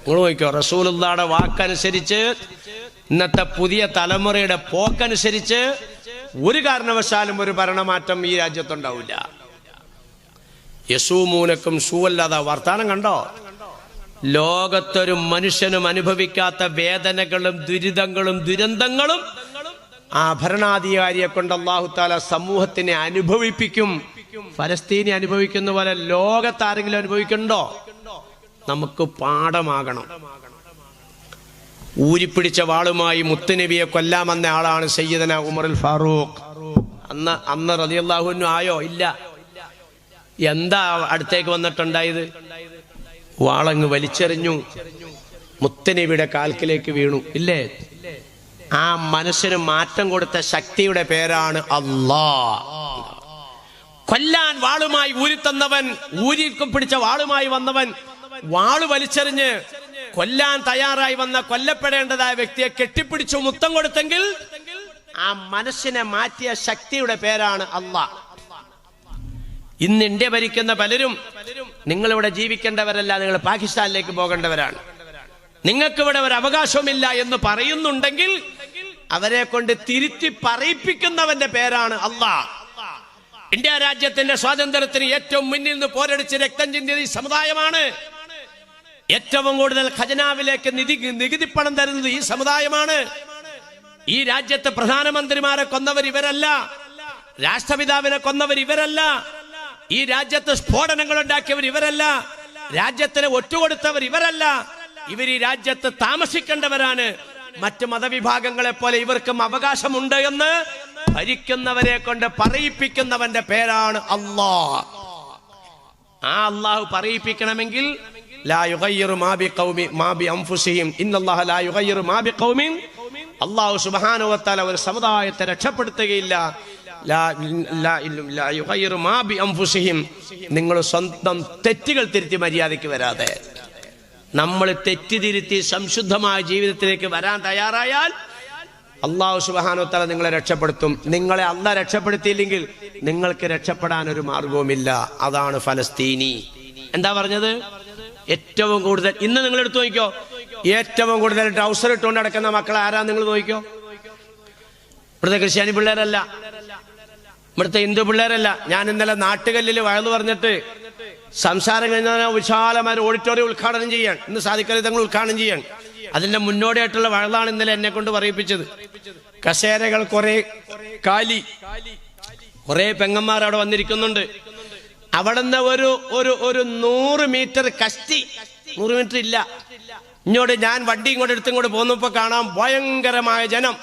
നിങ്ങൾ നോക്കിക്കോ, റസൂലുള്ളാഹിയുടെ വാക്കനുസരിച്ച്, ഇന്നത്തെ പുതിയ തലമുറയുടെ പോക്കനുസരിച്ച് ഒരു കാരണവശാലും ഒരു ഭരണമാറ്റം ഈ രാജ്യത്തുണ്ടാവില്ല. യസൂമൂനക്കും സൂവല്ലാതെ വർത്താനം കണ്ടോ? ലോകത്തൊരു മനുഷ്യനും അനുഭവിക്കാത്ത വേദനകളും ദുരിതങ്ങളും ദുരന്തങ്ങളും ആ ഭരണാധികാരിയെ കൊണ്ട് അല്ലാഹു തആല സമൂഹത്തിനെ അനുഭവിപ്പിക്കും. ഫലസ്തീനി അനുഭവിക്കുന്ന പോലെ ലോകത്താരെങ്കിലും അനുഭവിക്കണ്ടോ? നമുക്ക് പാഠമാകണം. ഊരിപ്പിടിച്ച വാളുമായി മുത്തുനബിയെ കൊല്ലാമെന്ന ആളാണ് സയ്യിദന ഉമറുൽ ഫാറൂഖ്. അന്ന് റളിയല്ലാഹു അൻഹു ആയോ? ഇല്ല. എന്താ അടുത്തേക്ക് വന്നിട്ടുണ്ടായത്? വാളങ്ങ് വലിച്ചെറിഞ്ഞു, മുത്തുനബിയുടെ കാൽക്കിലേക്ക് വീണു. ഇല്ലേ? ആ മനസ്സിന് മാറ്റം കൊടുത്ത ശക്തിയുടെ പേരാണ് അല്ലാഹ്. കൊല്ലാൻ വാളുമായി ഊരിത്തന്നവൻ, പിടിച്ച വാളുമായി വന്നവൻ വാള് വലിച്ചെറിഞ്ഞ് കൊല്ലാൻ തയ്യാറായി വന്ന കൊല്ലപ്പെടേണ്ടതായ വ്യക്തിയെ കെട്ടിപ്പിടിച്ചു മുത്തം കൊടുത്തെങ്കിൽ ആ മനസ്സിനെ മാറ്റിയ ശക്തിയുടെ പേരാണ് അല്ലാഹ്. ഇന്ന് ഇന്ത്യ ഭരിക്കുന്ന പലരും നിങ്ങളിവിടെ ജീവിക്കേണ്ടവരല്ല, നിങ്ങൾ പാകിസ്ഥാനിലേക്ക് പോകേണ്ടവരാണ്, നിങ്ങൾക്കിവിടെ ഒരു അവകാശവുമില്ല എന്ന് പറയുന്നുണ്ടെങ്കിൽ അവരെ കൊണ്ട് തിരുത്തി പറയിപ്പിക്കുന്നവന്റെ പേരാണ് അല്ലാഹ്. ഇന്ത്യ രാജ്യത്തിന്റെ സ്വാതന്ത്ര്യത്തിന് ഏറ്റവും മുന്നിൽ നിന്ന് പോരടിച്ച് രക്തം ചിന്തിയ ഈ സമുദായമാണ്. ഏറ്റവും കൂടുതൽ ഖജനാവിലേക്ക് നികുതി പണം തരുന്നത് ഈ സമുദായമാണ്. ഈ രാജ്യത്തെ പ്രധാനമന്ത്രിമാരെ കൊന്നവർ ഇവരല്ല, രാഷ്ട്രപിതാവിനെ കൊന്നവർ ഇവരല്ല, ഈ രാജ്യത്ത് സ്ഫോടനങ്ങൾ ഉണ്ടാക്കിയവർ ഇവരല്ല, രാജ്യത്തിന് ഒറ്റുകൊടുത്തവർ ഇവരല്ല. ഇവർ ഈ രാജ്യത്ത് താമസിക്കേണ്ടവരാണ്. മറ്റ് മതവിഭാഗങ്ങളെ പോലെ ഇവർക്കും അവകാശമുണ്ട് എന്ന് ഭരിക്കുന്നവരെ കൊണ്ട് പറയിപ്പിക്കുന്നവന്റെ പേരാണ് അല്ലാഹ്. ആ അല്ലാഹു പറയിപ്പിക്കണമെങ്കിൽ ലാ യുഗയ്യിറു മാ ബിഖൗമി മാ ബിഅൻഫുസിഹിം ഇന്നല്ലാഹ ലാ യുഗയ്യിറു മാ ബിഖൗമിൻ. അല്ലാഹു സുബ്ഹാനഹു വ തആല ഒരു സമുദായത്തെ രക്ഷപ്പെടുത്തുകയില്ല. നിങ്ങൾ സ്വന്തം തെറ്റുകൾ തിരുത്തി മര്യാദയ്ക്ക് വരാതെ, നമ്മൾ തെറ്റിതിരുത്തി സംശുദ്ധമായ ജീവിതത്തിലേക്ക് വരാൻ തയ്യാറായാൽ അല്ലാഹു സുബ്ഹാനഹു വ തആല നിങ്ങളെ രക്ഷപ്പെടുത്തും. നിങ്ങളെ അല്ലാഹ് രക്ഷപ്പെടുത്തിയില്ലെങ്കിൽ നിങ്ങൾക്ക് രക്ഷപ്പെടാൻ ഒരു മാർഗവുമില്ല. അതാണ് ഫലസ്തീനി. എന്താ പറഞ്ഞത്? ഏറ്റവും കൂടുതൽ ഇന്ന് നിങ്ങൾ എടുത്തു നോക്കിക്കോ, ഏറ്റവും കൂടുതൽ ട്രൗസർ ഇട്ടുകൊണ്ട് നടക്കുന്ന മക്കൾ ആരാ? നിങ്ങൾ നോക്കിക്കോ. ഇവിടുത്തെ ക്രിസ്ത്യാനി പിള്ളേരല്ല, ഇവിടുത്തെ ഹിന്ദു പിള്ളേരല്ല. ഞാൻ ഇന്നലെ നാട്ടുകല്ലിൽ വയലു പറഞ്ഞിട്ട് സംസാരം കഴിഞ്ഞാൽ വിശാലമായ ഓഡിറ്റോറിയം ഉദ്ഘാടനം ചെയ്യാൻ, ഇന്ന് സാദിഖലി തങ്ങൾ ഉദ്ഘാടനം ചെയ്യാൻ, അതിന്റെ മുന്നോടിയായിട്ടുള്ള വയലാണ് ഇന്നലെ എന്നെ കൊണ്ട് പറയിപ്പിച്ചത്. കസേരകൾ കുറെ കാലി, കുറെ പെങ്ങന്മാർ അവിടെ വന്നിരിക്കുന്നുണ്ട്. അവിടുന്ന് ഒരു 100 മീറ്റർ കഷ്ടി, 100 മീറ്റർ ഇല്ല, ഇങ്ങോട്ട് ഞാൻ വണ്ടി ഇങ്ങോട്ട് എടുത്തിങ്ങോട്ട് പോന്നപ്പോ കാണാം ഭയങ്കരമായ ജനം,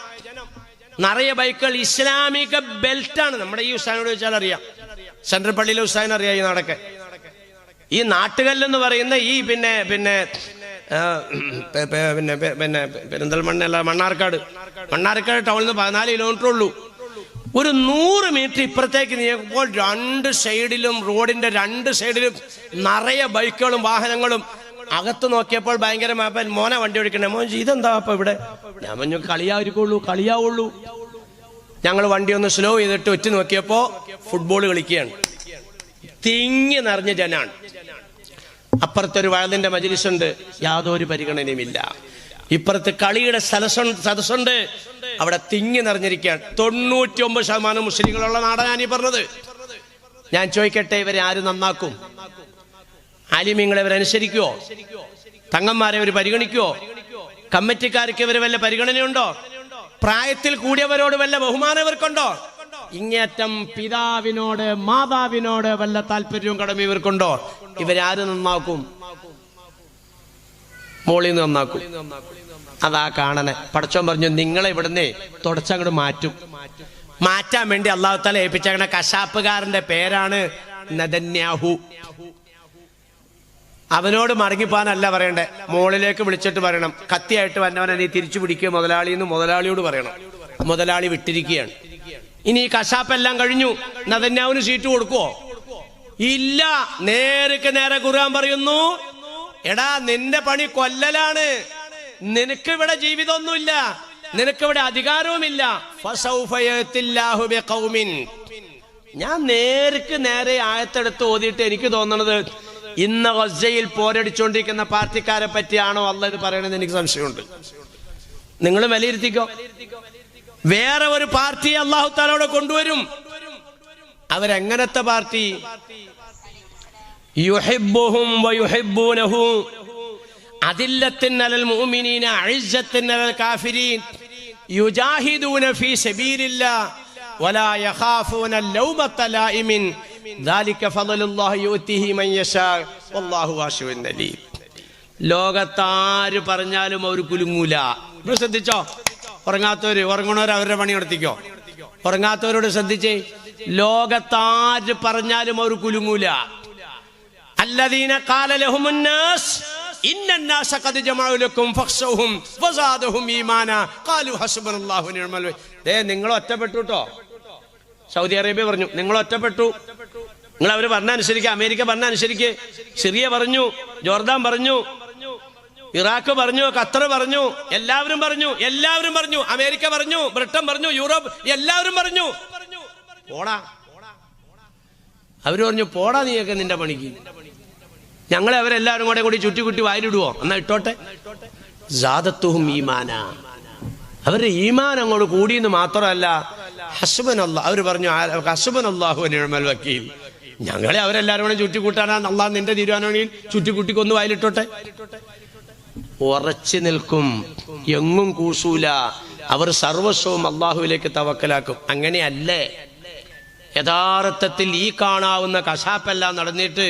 നിറയെ ബൈക്കുകൾ. ഇസ്ലാമിക ബെൽറ്റാണ്. നമ്മുടെ ഈ ഉസ്താദിനോട് ചോദിച്ചാൽ അറിയാം, സെൻട്രൽ പള്ളിയിലെ ഉസ്താദിന് അറിയാം ഈ നാടൊക്കെ. ഈ നാട്ടുകല്ലെന്ന് പറയുന്ന ഈ പിന്നെ പിന്നെ പിന്നെ പിന്നെ പെരിന്തൽമണ്ണ, മണ്ണാർക്കാട് ടൗണിൽ നിന്ന് 14 കിലോമീറ്റർ ഉള്ളൂ. ഒരു 100 മീറ്റർ ഇപ്പുറത്തേക്ക് നീക്കുമ്പോൾ 2 സൈഡിലും, റോഡിന്റെ 2 സൈഡിലും നിറയെ ബൈക്കുകളും വാഹനങ്ങളും. അകത്ത് നോക്കിയപ്പോൾ ഭയങ്കര മോനെ വണ്ടി ഓടിക്കണേ. മോൻ ഇതെന്താ അപ്പൊ ഇവിടെ? ഞാൻ പറഞ്ഞു കളിയാവുള്ളൂ. ഞങ്ങൾ വണ്ടി ഒന്ന് സ്ലോ ചെയ്തിട്ട് ഒറ്റ നോക്കിയപ്പോ ഫുട്ബോൾ കളിക്കുകയാണ്. തിങ്ങി നിറഞ്ഞ ജനാണ്. അപ്പുറത്തൊരു വയലിന്റെ മജ്ലിസുണ്ട്, യാതൊരു പരിഗണനയുമില്ല. ഇപ്പുറത്ത് കളിയുടെ സദസ്സുണ്ട്, അവിടെ തിങ്ങി നിറഞ്ഞിരിക്കുകയാണ്. 99% മുസ്ലിങ്ങളുള്ള നാടാണ് ഞാൻ ഈ പറഞ്ഞത്. ഞാൻ ചോദിക്കട്ടെ, ഇവരെ ആര് നന്നാക്കും? ആലിമീങ്ങളെ അവരനുസരിക്കുവോ? തങ്ങന്മാരെ അവർ പരിഗണിക്കുവോ? കമ്മിറ്റിക്കാർക്ക് ഇവർ വല്ല പരിഗണനയുണ്ടോ? പ്രായത്തിൽ കൂടിയവരോട് വല്ല ബഹുമാനം ഇവർക്കുണ്ടോ? ഇങ്ങേറ്റം പിതാവിനോട് മാതാവിനോട് വല്ല താല്പര്യവും കടമ ഇവർക്കുണ്ടോ? ഇവരാര് നന്നാക്കും? മോളിൽ നിന്ന് നന്നാക്കും. അതാ കാണണേ. പടച്ചോൻ പറഞ്ഞു, നിങ്ങളെ ഇവിടുന്ന് തുടച്ചങ്ങോട്ട് മാറ്റാൻ വേണ്ടി അള്ളാഹു തആല ഏൽപ്പിച്ചേക്കണ കശാപ്പുകാരന്റെ പേരാണ് നെതന്യാഹു. അവനോട് മടങ്ങിപ്പോകാനല്ല പറയണ്ടേ, മോളിലേക്ക് വിളിച്ചിട്ട് പറയണം, കത്തിയായിട്ട് വന്നവനെ നീ തിരിച്ചു പിടിക്കുക മുതലാളി എന്ന് മുതലാളിയോട് പറയണം. മുതലാളി വിട്ടിരിക്കുകയാണ്. ഇനി ഈ കശാപ്പെല്ലാം കഴിഞ്ഞു, നെതന്യാഹുവിന് സീറ്റ് കൊടുക്കുവോ? ഇല്ല. നേർക്ക് നേരെ ഖുർആൻ പറയുന്നു, എടാ നിന്റെ പണി കൊല്ലലാണ്, നിനക്കിവിടെ ജീവിതമൊന്നുമില്ല, നിനക്കിവിടെ അധികാരവുമില്ല. ഞാൻ നേർക്ക് നേരെ ആയത്തെടുത്ത് ഓതിയിട്ട് എനിക്ക് തോന്നണത് ഇന്ന് ഗസയിൽ പോരടിച്ചുകൊണ്ടിരിക്കുന്ന പാർട്ടിക്കാരെ പറ്റിയാണോ അള്ളാഹ് ഇത് പറയണെന്ന് എനിക്ക് സംശയമുണ്ട്. നിങ്ങൾ വിലയിരുത്തിക്കോ. വേറെ ഒരു പാർട്ടിയെ അല്ലാഹു തആല കൊണ്ടുവരും. അവരെങ്ങനത്തെ പാർട്ടി? യുഹിബ്ബുഹും വയുഹിബ്ബൂനഹു അദില്ലത്തിൻ അലൽ മുഅ്മിനീന അഇസ്സത്തിൻ അലൽ കാഫിരീൻ യുജാഹിദൂന ഫീ സബീലില്ലാഹ് വലാ യഖാഫൂന ലൗമത ലായിമിൻ ദാലിക ഫളലുല്ലാഹി യുഅ്തിഹി മൻ യശാ വല്ലാഹു വാസിഉൻ അലീം. ലോകത്താര് പറഞ്ഞാലും അവർ കുലുങ്ങൂല. നിങ്ങൾ ശ്രദ്ധിച്ചോ? ഉറങ്ങാത്തവര്, ഉറങ്ങണവർ അവരുടെ പണി നടത്തിക്കോ. ഉറങ്ങാത്തവരോട് ശ്രദ്ധിച്ചേ, ലോകത്താര് പറഞ്ഞാലും അവർ കുലുങ്ങൂല. അല്ലദീന ഖാല ലഹുമുൻ നാസ് ഇന്നന്നാസ ഖദ് ജമഉ ലക്കും ഫഖ്ശൗഹും വസാദഹും ഈമാനാ ഖാലു ഹസ്ബുനല്ലാഹു വനിഅമൽ വക്കീൽ. നിങ്ങൾ ഒറ്റപ്പെട്ടു കേട്ടോ. സൗദി അറേബ്യ പറഞ്ഞു നിങ്ങൾ ഒറ്റപ്പെട്ടു, നിങ്ങൾ അവർ പറഞ്ഞ അനുസരിക്കുക, അമേരിക്ക പറഞ്ഞ അനുസരിക്കുക. സിറിയ പറഞ്ഞു, ജോർദാൻ പറഞ്ഞു, ഇറാഖ് പറഞ്ഞു, ഖത്തർ പറഞ്ഞു, എല്ലാവരും പറഞ്ഞു, അമേരിക്ക പറഞ്ഞു, ബ്രിട്ടൻ പറഞ്ഞു, യൂറോപ്പ് എല്ലാവരും പറഞ്ഞു പോടാ. അവര് പറഞ്ഞു പോടാ നീയൊക്കെ നിന്റെ പണിക്ക്. ഞങ്ങളെ അവരെല്ലാവരും കൂടി ചുറ്റി വായിലിടുവോ? എന്നാ ഇട്ടോട്ടെ. സാദത്തുഹും ഈമാനാ, അവരുടെ ഈമാൻ അങ്ങോട്ട് കൂടിയെന്ന് മാത്രമല്ല ഹസ്ബുനല്ലാഹ്, അവർ പറഞ്ഞു ഹസ്ബുനല്ലാഹു വനിഅമൽ വക്കീൽ. ഞങ്ങളെ അവരെല്ലാവരും കൂടെ ചുറ്റിക്കൂട്ടാനാ അല്ലാഹ് നിന്റെ തീരുമാനമാണെങ്കിൽ ചുറ്റിക്കുട്ടിക്കൊന്ന് വായിലിട്ടോട്ടെ. ഉറച്ചു നിൽക്കും, എങ്ങും കൂസൂല. അവർ സർവസ്വവും അള്ളാഹുവിലേക്ക് തവക്കലാക്കും. അങ്ങനെയല്ലേ യഥാർത്ഥത്തിൽ ഈ കാണാവുന്ന കശാപ്പെല്ലാം നടന്നിട്ട്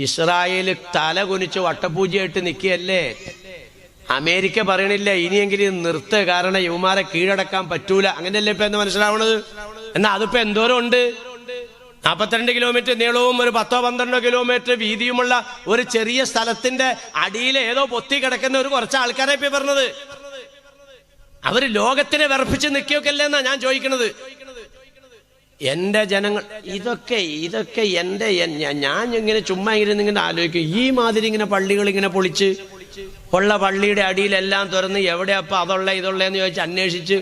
ഇസ്രായേല് തല കുനിച്ച് വട്ടപൂജയായിട്ട് നിൽക്കുകയല്ലേ? അമേരിക്ക പറയണില്ല ഇനിയെങ്കിലും നിർത്ത്, കാരണം യുവമാരെ കീഴടക്കാൻ പറ്റൂല. അങ്ങനെയല്ലേ ഇപ്പൊ എന്ന് മനസ്സിലാവണത്? എന്നാ അതിപ്പോ എന്തോരം ഉണ്ട്? 42 കിലോമീറ്റർ നീളവും ഒരു 10-12 കിലോമീറ്റർ വീതിയുമുള്ള ഒരു ചെറിയ സ്ഥലത്തിന്റെ അടിയിൽ ഏതോ പൊത്തി കിടക്കുന്ന ഒരു കുറച്ച് ആൾക്കാരെ ഇപ്പൊ പറഞ്ഞത്. അവര് ലോകത്തിനെ വിറപ്പിച്ച് നിൽക്കുകയൊക്കെ എന്നാ ഞാൻ ചോദിക്കണത്. എന്റെ ജനങ്ങൾ ഇതൊക്കെ എന്റെ ഞാൻ ഇങ്ങനെ ചുമ്മാ ഇങ്ങനെ ആലോചിക്കും. ഈ മാതിരി ഇങ്ങനെ പള്ളികൾ ഇങ്ങനെ പൊളിച്ച് ഉള്ള പള്ളിയുടെ അടിയിലെല്ലാം തുറന്ന് എവിടെയപ്പോ അതുള്ള ഇതുള്ളതെന്ന് ചോദിച്ച് അന്വേഷിച്ച്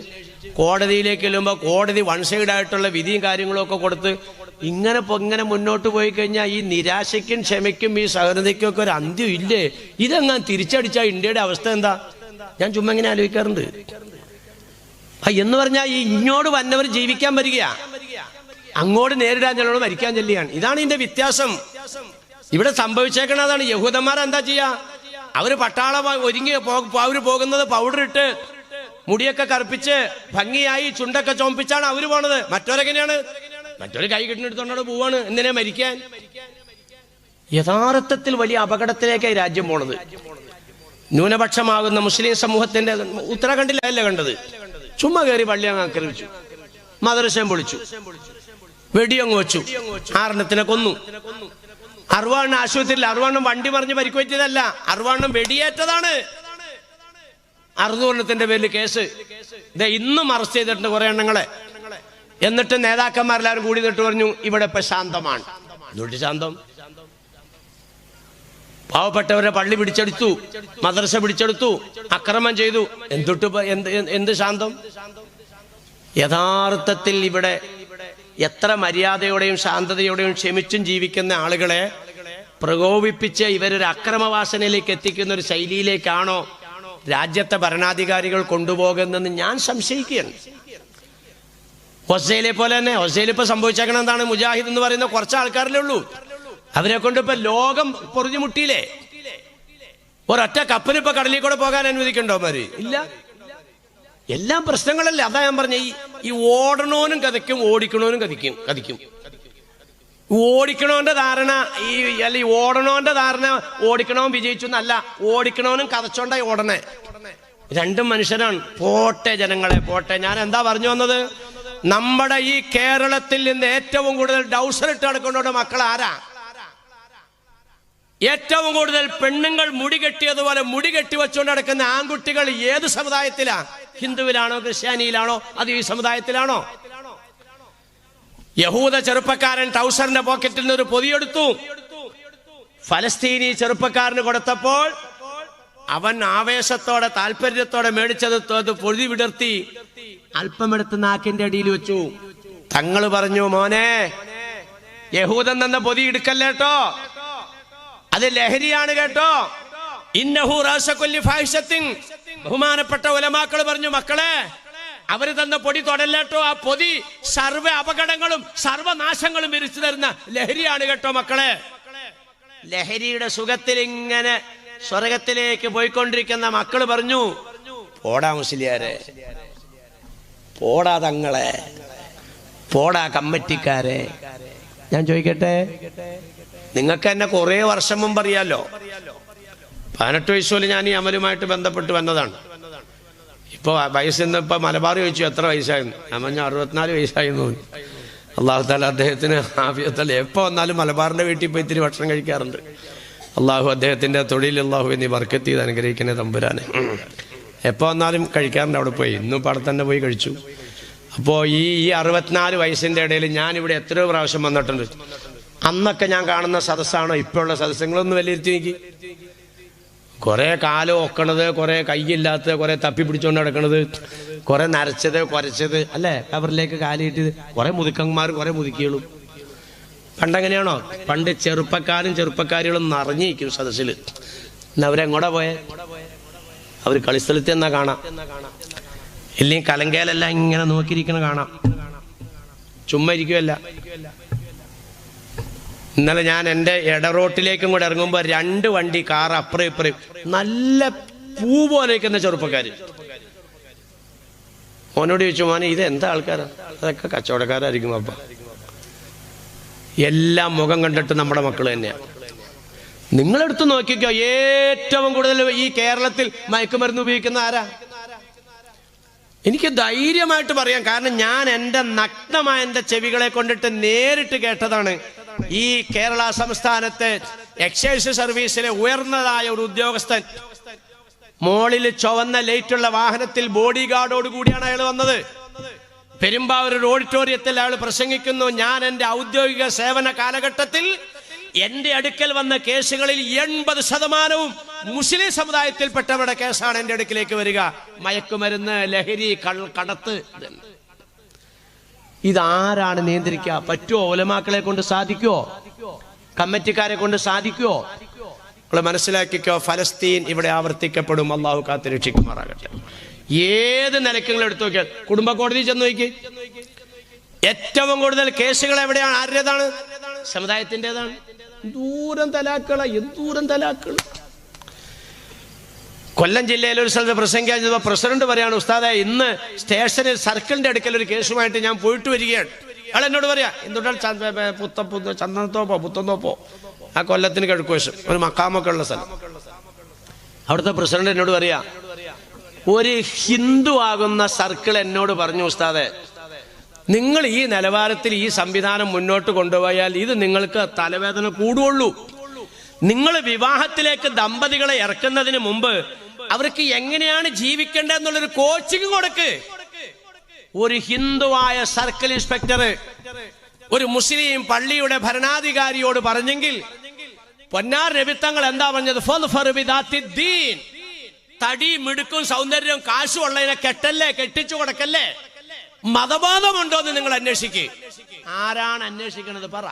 കോടതിയിലേക്ക് ചെല്ലുമ്പോൾ കോടതി വൺ സൈഡായിട്ടുള്ള വിധിയും കാര്യങ്ങളും ഒക്കെ കൊടുത്ത് ഇങ്ങനെ മുന്നോട്ട് പോയി കഴിഞ്ഞാൽ ഈ നിരാശയ്ക്കും ക്ഷമയ്ക്കും ഈ സഹനതയ്ക്കും ഒക്കെ ഒരു അന്ത്യം ഇല്ലേ? ഇതെങ്ങനെ തിരിച്ചടിച്ചാൽ ഇന്ത്യയുടെ അവസ്ഥ എന്താ? ഞാൻ ചുമ്മാ ഇങ്ങനെ ആലോചിക്കാറുണ്ട്. എന്ന് പറഞ്ഞാൽ ഈ ഇങ്ങോട്ട് വന്നവർ ജീവിക്കാൻ വരികയാ, അങ്ങോട്ട് നേരിടാൻ ചെല്ലോട് മരിക്കാൻ ചെല്ലുകയാണ്. ഇതാണ് ഇതിന്റെ വ്യത്യാസം. ഇവിടെ സംഭവിച്ചേക്കണതാണ്. യഹൂദന്മാർ എന്താ ചെയ്യാ? അവര് പട്ടാളം ഒരുങ്ങി അവര് പോകുന്നത് പൗഡർ ഇട്ട് മുടിയൊക്കെ കറുപ്പിച്ച് ഭംഗിയായി ചുണ്ടൊക്കെ ചോമ്പിച്ചാണ് അവര് പോണത്. മറ്റവരെങ്ങനെയാണ്? മറ്റൊരു കൈ കെട്ടിനെടുത്തോണ്ട് പോവാണ്. എന്തിനാ മരിക്കാൻ? യഥാർത്ഥത്തിൽ വലിയ അപകടത്തിലേക്കായി രാജ്യം പോണത്. ന്യൂനപക്ഷമാകുന്ന മുസ്ലിം സമൂഹത്തിന്റെ ഉത്തരാഖണ്ഡിലല്ല കണ്ടത്. ചുമ്മാ കയറി പള്ളി അങ്ങ് ആക്രമിച്ചു, മദ്രസയും പൊളിച്ചു, വെടിയങ്ങ് വെച്ചു, 6 കൊന്നു. 60 ആശുപത്രിയിൽ 60 വണ്ടി മറിഞ്ഞ് പരിക്കുപറ്റിയതല്ല, 60 വെടിയേറ്റതാണ്. 600 പേരിൽ കേസ്. ഇന്നും അറസ്റ്റ് ചെയ്തിട്ടുണ്ട് കുറെ എണ്ണങ്ങളെ. എന്നിട്ട് നേതാക്കന്മാരെല്ലാവരും കൂടി നിന്നിട്ട് പറഞ്ഞു ഇവിടെ ഇപ്പൊ ശാന്തമാണ്. എന്തുകൊണ്ട് ശാന്തം? പാവപ്പെട്ടവരെ പള്ളി പിടിച്ചെടുത്തു, മദ്രസ പിടിച്ചെടുത്തു, അക്രമം ചെയ്തു. എന്ത് ശാന്തം? യഥാർത്ഥത്തിൽ ഇവിടെ എത്ര മര്യാദയോടെയും ശാന്തതയോടെയും ക്ഷമിച്ചും ജീവിക്കുന്ന ആളുകളെ പ്രകോപിപ്പിച്ച് ഇവരൊരു അക്രമവാസനയിലേക്ക് എത്തിക്കുന്ന ഒരു ശൈലിയിലേക്കാണോ രാജ്യത്തെ ഭരണാധികാരികൾ കൊണ്ടുപോകുന്നതെന്ന് ഞാൻ സംശയിക്കുകയാണ്. ഹൊസൈലെ പോലെ തന്നെ ഹൊസൈൽ ഇപ്പൊ സംഭവിച്ചേക്കണം എന്താണ്? മുജാഹിദ് എന്ന് പറയുന്ന കുറച്ച് ആൾക്കാരല്ലേ ഉള്ളൂ. അവരെ കൊണ്ട് ഇപ്പൊ ലോകം പൊറിഞ്ഞു മുട്ടിയില്ലേ? ഒരൊറ്റ കപ്പലിപ്പോ കടലിൽ കൂടെ പോകാൻ അനുവദിക്കണ്ടോ അവര്? ഇല്ല. എല്ലാം പ്രശ്നങ്ങളല്ലേ. അതാ ഞാൻ പറഞ്ഞ ഈ ഓടണോനും കഥയ്ക്കും ഓടിക്കണോനും കഥിക്കും. ഓടിക്കണോന്റെ ധാരണ ഈ ഓടണോന്റെ ധാരണ ഓടിക്കണവൻ വിജയിച്ചു എന്നല്ല, ഓടിക്കണവനും കഥച്ചോണ്ടായി ഓടണേ. രണ്ടും മനുഷ്യരാണ്. പോട്ടെ ജനങ്ങളെ, പോട്ടെ. ഞാൻ എന്താ പറഞ്ഞു വന്നത്? നമ്മുടെ ഈ കേരളത്തിൽ നിന്ന് ഏറ്റവും കൂടുതൽ ഡൗസർ ഇട്ട് നടക്കൊണ്ടോടെ മക്കൾ ആരാ? ഏറ്റവും കൂടുതൽ പെണ്ണുങ്ങൾ മുടി കെട്ടിയതുപോലെ മുടി കെട്ടി വെച്ചുകൊണ്ട് നടക്കുന്ന ആൺകുട്ടികൾ ഏത് സമുദായത്തിലാ? ഹിന്ദുവിലാണോ, ക്രിസ്ത്യാനിയിലാണോ, അത് ഈ സമുദായത്തിലാണോ? യഹൂദ ചെറുപ്പക്കാരൻ ട്രൗസറിന്റെ പോക്കറ്റിൽ നിന്ന് ഒരു പൊതിയെടുത്തു. ഫലസ്തീനി ചെറുപ്പക്കാരന് കൊടുത്തപ്പോൾ അവൻ ആവേശത്തോടെ താല്പര്യത്തോടെ മേടിച്ചത് പൊതി വിടർത്തി അല്പമെടുത്ത് നാക്കിന്റെ അടിയിൽ വെച്ചു. തങ്ങൾ പറഞ്ഞു, മോനെ, യഹൂദൻ തന്ന പൊതി എടുക്കല്ലേട്ടോ, അത് ലഹരിയാണ് കേട്ടോ. ഇന്നഹു റാസകുല്ലി ഫാഹിഷത്തിൻ. ബഹുമാനപ്പെട്ട ഉലമാക്കൾ പറഞ്ഞു, മക്കളെ, അവര് തന്ന പൊടി തൊടല്ലേട്ടോ. ആ പൊതി സർവ്വ അപകടങ്ങളും സർവനാശങ്ങളും വിരിച്ചു തരുന്ന ലഹരിയാണ് കേട്ടോ മക്കളെ. ലഹരിയുടെ സുഖത്തിൽ ഇങ്ങനെ സ്വർഗത്തിലേക്ക് പോയിക്കൊണ്ടിരിക്കുന്ന മക്കള് പറഞ്ഞു, പോടാ മുസ്ലിയാരെ, പോടാ തങ്ങളെ, പോടാ കമ്മിറ്റിക്കാരെ. ഞാൻ ചോദിക്കട്ടെ, നിങ്ങൾക്ക് എന്നെ കുറെ വർഷം മുമ്പ് അറിയാലോ. 18 വയസ്സുപോലെ ഞാൻ ഈ അമലുമായിട്ട് ബന്ധപ്പെട്ട് വന്നതാണ്. ഇപ്പൊ വയസ്സിന്ന് ഇപ്പൊ മലബാർ ചോദിച്ചു എത്ര വയസ്സായിരുന്നു? ഞാൻ പറഞ്ഞ 64 വയസ്സായിരുന്നു. അള്ളാഹു താല അദ്ദേഹത്തിന് ആഫിയത്തല്ല. എപ്പോ വന്നാലും മലബാറിന്റെ വീട്ടിൽ പോയി ഇത്തിരി ഭക്ഷണം കഴിക്കാറുണ്ട്. അള്ളാഹു അദ്ദേഹത്തിന്റെ തൊഴിൽ അള്ളാഹു എന്നീ ബർക്കത്ത് ചെയ്ത് അനുഗ്രഹിക്കുന്ന തമ്പുരാനെ. എപ്പോ വന്നാലും കഴിക്കാറുണ്ട് അവിടെ പോയി. ഇന്നും ഇപ്പം അവിടെ തന്നെ പോയി കഴിച്ചു. അപ്പോൾ ഈ 64 വയസ്സിന്റെ ഇടയിൽ ഞാൻ ഇവിടെ എത്രയോ പ്രാവശ്യം വന്നിട്ടുണ്ട്. അന്നൊക്കെ ഞാൻ കാണുന്ന സദസ്സാണോ ഇപ്പോഴുള്ള സദസ്സങ്ങളൊന്നും വിലയിരുത്തി എനിക്ക്. കുറെ കാലം ഒക്കണത്, കുറെ കയ്യില്ലാത്തത്, കുറെ തപ്പി പിടിച്ചോണ്ട് നടക്കണത്, കുറെ നരച്ചത് കുരച്ചത് അല്ലേ, കവറിലേക്ക് കാലിയിട്ടത്, കുറെ മുതുക്കന്മാർ, കുറെ മുതുക്കികളും. പണ്ടെങ്ങനെയാണോ? പണ്ട് ചെറുപ്പക്കാരികളും നിറഞ്ഞിരിക്കും സദസ്സിൽ. ഇന്ന് അവരെങ്ങോട്ടാ പോയെ? അവർ കളിസ്ഥലത്ത് എന്നാ കാണാം, ഇല്ലെങ്കിൽ കലങ്കയിലെല്ലാം ഇങ്ങനെ നോക്കിയിരിക്കണ കാണാം. ചുമ്മാ ഇരിക്കുമല്ല. ഇന്നലെ ഞാൻ എൻ്റെ ഇടറോട്ടിലേക്കും കൂടെ ഇറങ്ങുമ്പോൾ 2 വണ്ടി കാർ അപ്പുറം ഇപ്പുറം നല്ല പൂ പോലെ നിൽക്കുന്ന ചെറുപ്പക്കാര്. മോനോട് ചോദിച്ചു, മോനെ ഇത് എന്താ ആൾക്കാരാ? അതൊക്കെ കച്ചവടക്കാരായിരിക്കും. അപ്പ എല്ലാം മുഖം കണ്ടിട്ട് നമ്മുടെ മക്കൾ തന്നെയാണ്. നിങ്ങളെടുത്ത് നോക്കിക്കോ, ഏറ്റവും കൂടുതൽ ഈ കേരളത്തിൽ മയക്കുമരുന്ന് ഉപയോഗിക്കുന്ന ആരാ? എനിക്ക് ധൈര്യമായിട്ട് പറയാം. കാരണം ഞാൻ എൻ്റെ നഗ്നമായ എൻ്റെ ചെവികളെ കൊണ്ടിട്ട് നേരിട്ട് കേട്ടതാണ്. ഈ കേരള സംസ്ഥാനത്തെ എക്സൈസ് സർവീസിലെ ഉയർന്നതായ ഒരു ഉദ്യോഗസ്ഥൻ മോളിൽ ചുവന്ന ലൈറ്റുള്ള വാഹനത്തിൽ ബോഡി ഗാർഡോട് കൂടിയാണ് അയാൾ വന്നത്. പെരുമ്പാവൂർ ഒരു ഓഡിറ്റോറിയത്തിൽ അയാൾ പ്രസംഗിക്കുന്നു. ഞാൻ എൻ്റെ ഔദ്യോഗിക സേവന കാലഘട്ടത്തിൽ എന്റെ അടുക്കൽ വന്ന കേസുകളിൽ 80% മുസ്ലിം സമുദായത്തിൽപ്പെട്ടവരുടെ കേസാണ് എന്റെ അടുക്കിലേക്ക് വരിക. മയക്കുമരുന്ന്, ലഹരി, കടത്ത്. ഇതാരാണ് നിയന്ത്രിക്കുക? പറ്റുമോ? ഉലമാക്കളെ കൊണ്ട് സാധിക്കുമോ? കമ്മിറ്റിക്കാരെ കൊണ്ട് സാധിക്കുമോ? നമ്മൾ മനസ്സിലാക്കിക്കോ, ഫലസ്തീൻ ഇവിടെ ആവർത്തിക്കപ്പെടും. അള്ളാഹു കാത്ത് രക്ഷിക്കുമാറാകട്ടെ. ഏത് നിലയ്ക്കും എടുത്തു നോക്കിയാൽ, കുടുംബ കോടതി ചെന്ന് നോക്കി, ഏറ്റവും കൂടുതൽ കേസുകൾ എവിടെയാണ്? ആരുടേതാണ്? സമുദായത്തിൻ്റെതാണ്. എന്തൂരം തലാക്കൾ. കൊല്ലം ജില്ലയിൽ ഒരു സ്ഥലത്ത് പ്രസംഗിക്കാൻ പ്രസിഡന്റ് പറയാണ്, ഉസ്താദെ, ഇന്ന് സ്റ്റേഷനിൽ സർക്കിളിന്റെ അടുക്കൽ ഒരു കേസുമായിട്ട് ഞാൻ പോയിട്ട് വരികയാണ്. അയാൾ എന്നോട് പറയാ, എന്തുകൊണ്ടാണ് ചന്ദനത്തോപ്പോ പുത്തന്തോപ്പോ, ആ കൊല്ലത്തിന് കിഴക്കുവശം ഒരു മക്കാമൊക്കെ ഉള്ള സ്ഥലം. അവിടുത്തെ പ്രസിഡന്റ് എന്നോട് പറയാ, ഒരു ഹിന്ദു ആകുന്ന സർക്കിൾ എന്നോട് പറഞ്ഞു, ഉസ്താദെ, നിങ്ങൾ ഈ നിലവാരത്തിൽ ഈ സംവിധാനം മുന്നോട്ട് കൊണ്ടുപോയാൽ ഇത് നിങ്ങൾക്ക് തലവേദന കൂടുള്ളൂ. നിങ്ങൾ വിവാഹത്തിലേക്ക് ദമ്പതികളെ ഇറക്കുന്നതിന് മുമ്പ് അവർക്ക് എങ്ങനെയാണ് ജീവിക്കേണ്ടതെന്നുള്ളൊരു കോച്ചിങ് കൊടുക്ക്. ഒരു ഹിന്ദുവായ സർക്കിൾ ഇൻസ്പെക്ടർ ഒരു മുസ്ലിം പള്ളിയുടെ ഭരണാധികാരിയോട് പറഞ്ഞെങ്കിൽ പൊന്നാർ നബിത്തങ്ങൾ എന്താ പറഞ്ഞത്? തടി, മിടുക്കും, സൗന്ദര്യവും, കാശും ഉള്ളതിനെ കെട്ടിച്ചു കൊടുക്കല്ലേ. മതബോധമുണ്ടോ എന്ന് നിങ്ങൾ അന്വേഷിക്കുക. ആരാണ് അന്വേഷിക്കണത്? പറ.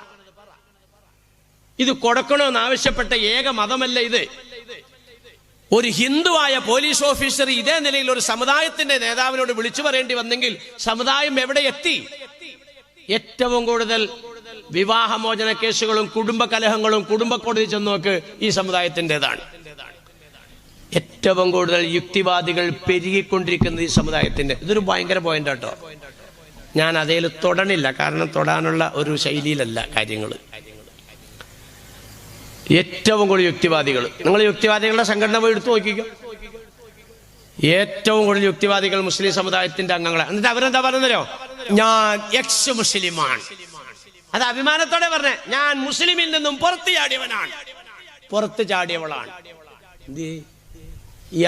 ഇത് കൊടുക്കണമെന്ന് ആവശ്യപ്പെട്ട ഏക മതമല്ല ഇത്. ഒരു ഹിന്ദുവായ പോലീസ് ഓഫീസർ ഇതേ നിലയിൽ ഒരു സമുദായത്തിന്റെ നേതാവിനോട് വിളിച്ചു പറയേണ്ടി വന്നെങ്കിൽ സമുദായം എവിടെ എത്തി? ഏറ്റവും കൂടുതൽ വിവാഹമോചന കേസുകളും കുടുംബ കലഹങ്ങളും കുടുംബ കോടതി ചെന്നോക്ക് ഈ സമുദായത്തിൻ്റെതാണ്. ഏറ്റവും കൂടുതൽ യുക്തിവാദികൾ പെരുകിക്കൊണ്ടിരിക്കുന്നത് ഈ സമുദായത്തിന്റെ. ഇതൊരു ഭയങ്കര പോയിന്റ് കേട്ടോ. ഞാൻ അതേൽ തൊടണില്ല, കാരണം തൊടാനുള്ള ഒരു ശൈലിയിലല്ല കാര്യങ്ങൾ. ഏറ്റവും കൂടുതൽ യുക്തിവാദികൾ, നിങ്ങൾ യുക്തിവാദികളുടെ സംഘടന പോയി എടുത്തു നോക്കിക്കോ. ഏറ്റവും കൂടുതൽ യുക്തിവാദികൾ മുസ്ലിം സമുദായത്തിന്റെ അംഗങ്ങളാണ്. എന്നിട്ട് അവരെന്താ പറയുന്നല്ലോ, ഞാൻ എക്സ് മുസ്ലിമാണ്. അത് അഭിമാനത്തോടെ പറഞ്ഞേ, ഞാൻ മുസ്ലിമിൽ നിന്നും പുറത്തു ചാടിയവനാണ്, പുറത്തു ചാടിയവളാണ്.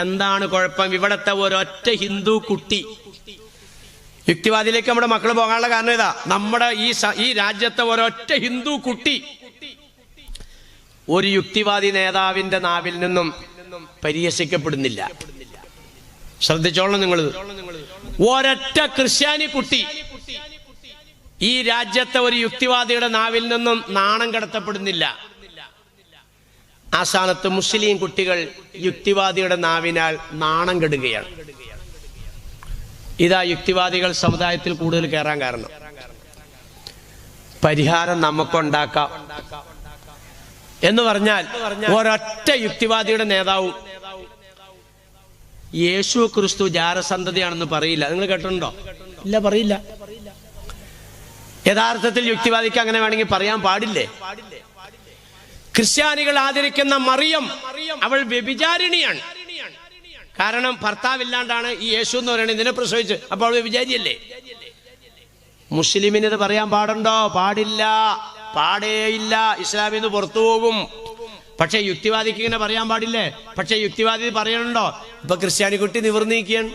എന്താണ് കുഴപ്പം? ഇവിടത്തെ ഒരൊറ്റ ഹിന്ദു കുട്ടി, യുക്തിവാദിയിലേക്ക് നമ്മുടെ മക്കൾ പോകാനുള്ള കാരണം ഇതാ, നമ്മുടെ ഈ രാജ്യത്തെ ഒരൊറ്റ ഹിന്ദു കുട്ടി ഒരു യുക്തിവാദി നേതാവിന്റെ നാവിൽ നിന്നും പരിഹസിക്കപ്പെടുന്നില്ല. ശ്രദ്ധിച്ചോളണം നിങ്ങൾ. ഒരൊറ്റ ക്രിസ്ത്യാനി കുട്ടി ഈ രാജ്യത്തെ ഒരു യുക്തിവാദിയുടെ നാവിൽ നിന്നും നാണം കടത്തപ്പെടുന്നില്ല. ആ സ്ഥാനത്ത് മുസ്ലിം കുട്ടികൾ യുക്തിവാദിയുടെ നാവിനാൽ നാണം കെടുകയാണ്. ഇതാ യുക്തിവാദികൾ സമുദായത്തിൽ കൂടുതൽ കയറാൻ കാരണം. പരിഹാരം നമുക്കുണ്ടാക്കാം എന്ന് പറഞ്ഞാൽ ഒരൊറ്റ യുക്തിവാദിയുടെ നേതാവും യേശു ക്രിസ്തു ജാരസന്തതിയാണെന്ന് പറയില്ല. നിങ്ങൾ കേട്ടിട്ടുണ്ടോ? ഇല്ല, പറയില്ല. യഥാർത്ഥത്തിൽ യുക്തിവാദിക്ക് അങ്ങനെ വേണമെങ്കിൽ പറയാൻ പാടില്ലേ? ക്രിസ്ത്യാനികൾ ആദരിക്കുന്ന മറിയം, അവൾ വ്യഭിചാരിണിയാണ്. കാരണം ഭർത്താവില്ലാണ്ടാണ് ഈ യേശു എന്ന് പറയുന്നത്, ഇതിനെ പ്രസവിച്ച്. അപ്പോൾ അവൾ വ്യഭിചാരിയല്ലേ? മുസ്ലിമിന് ഇത് പറയാൻ പാടുണ്ടോ? പാടില്ല, പാടേയില്ല. ഇസ്ലാമിൽ നിന്ന് പുറത്തു പോകും. പക്ഷെ യുക്തിവാദിക്ക് ഇങ്ങനെ പറയാൻ പാടില്ലേ? പക്ഷെ യുക്തിവാദി പറയണുണ്ടോ? ഇപ്പൊ ക്രിസ്ത്യാനി കുട്ടി നിവർന്നിരിക്കുകയാണ്.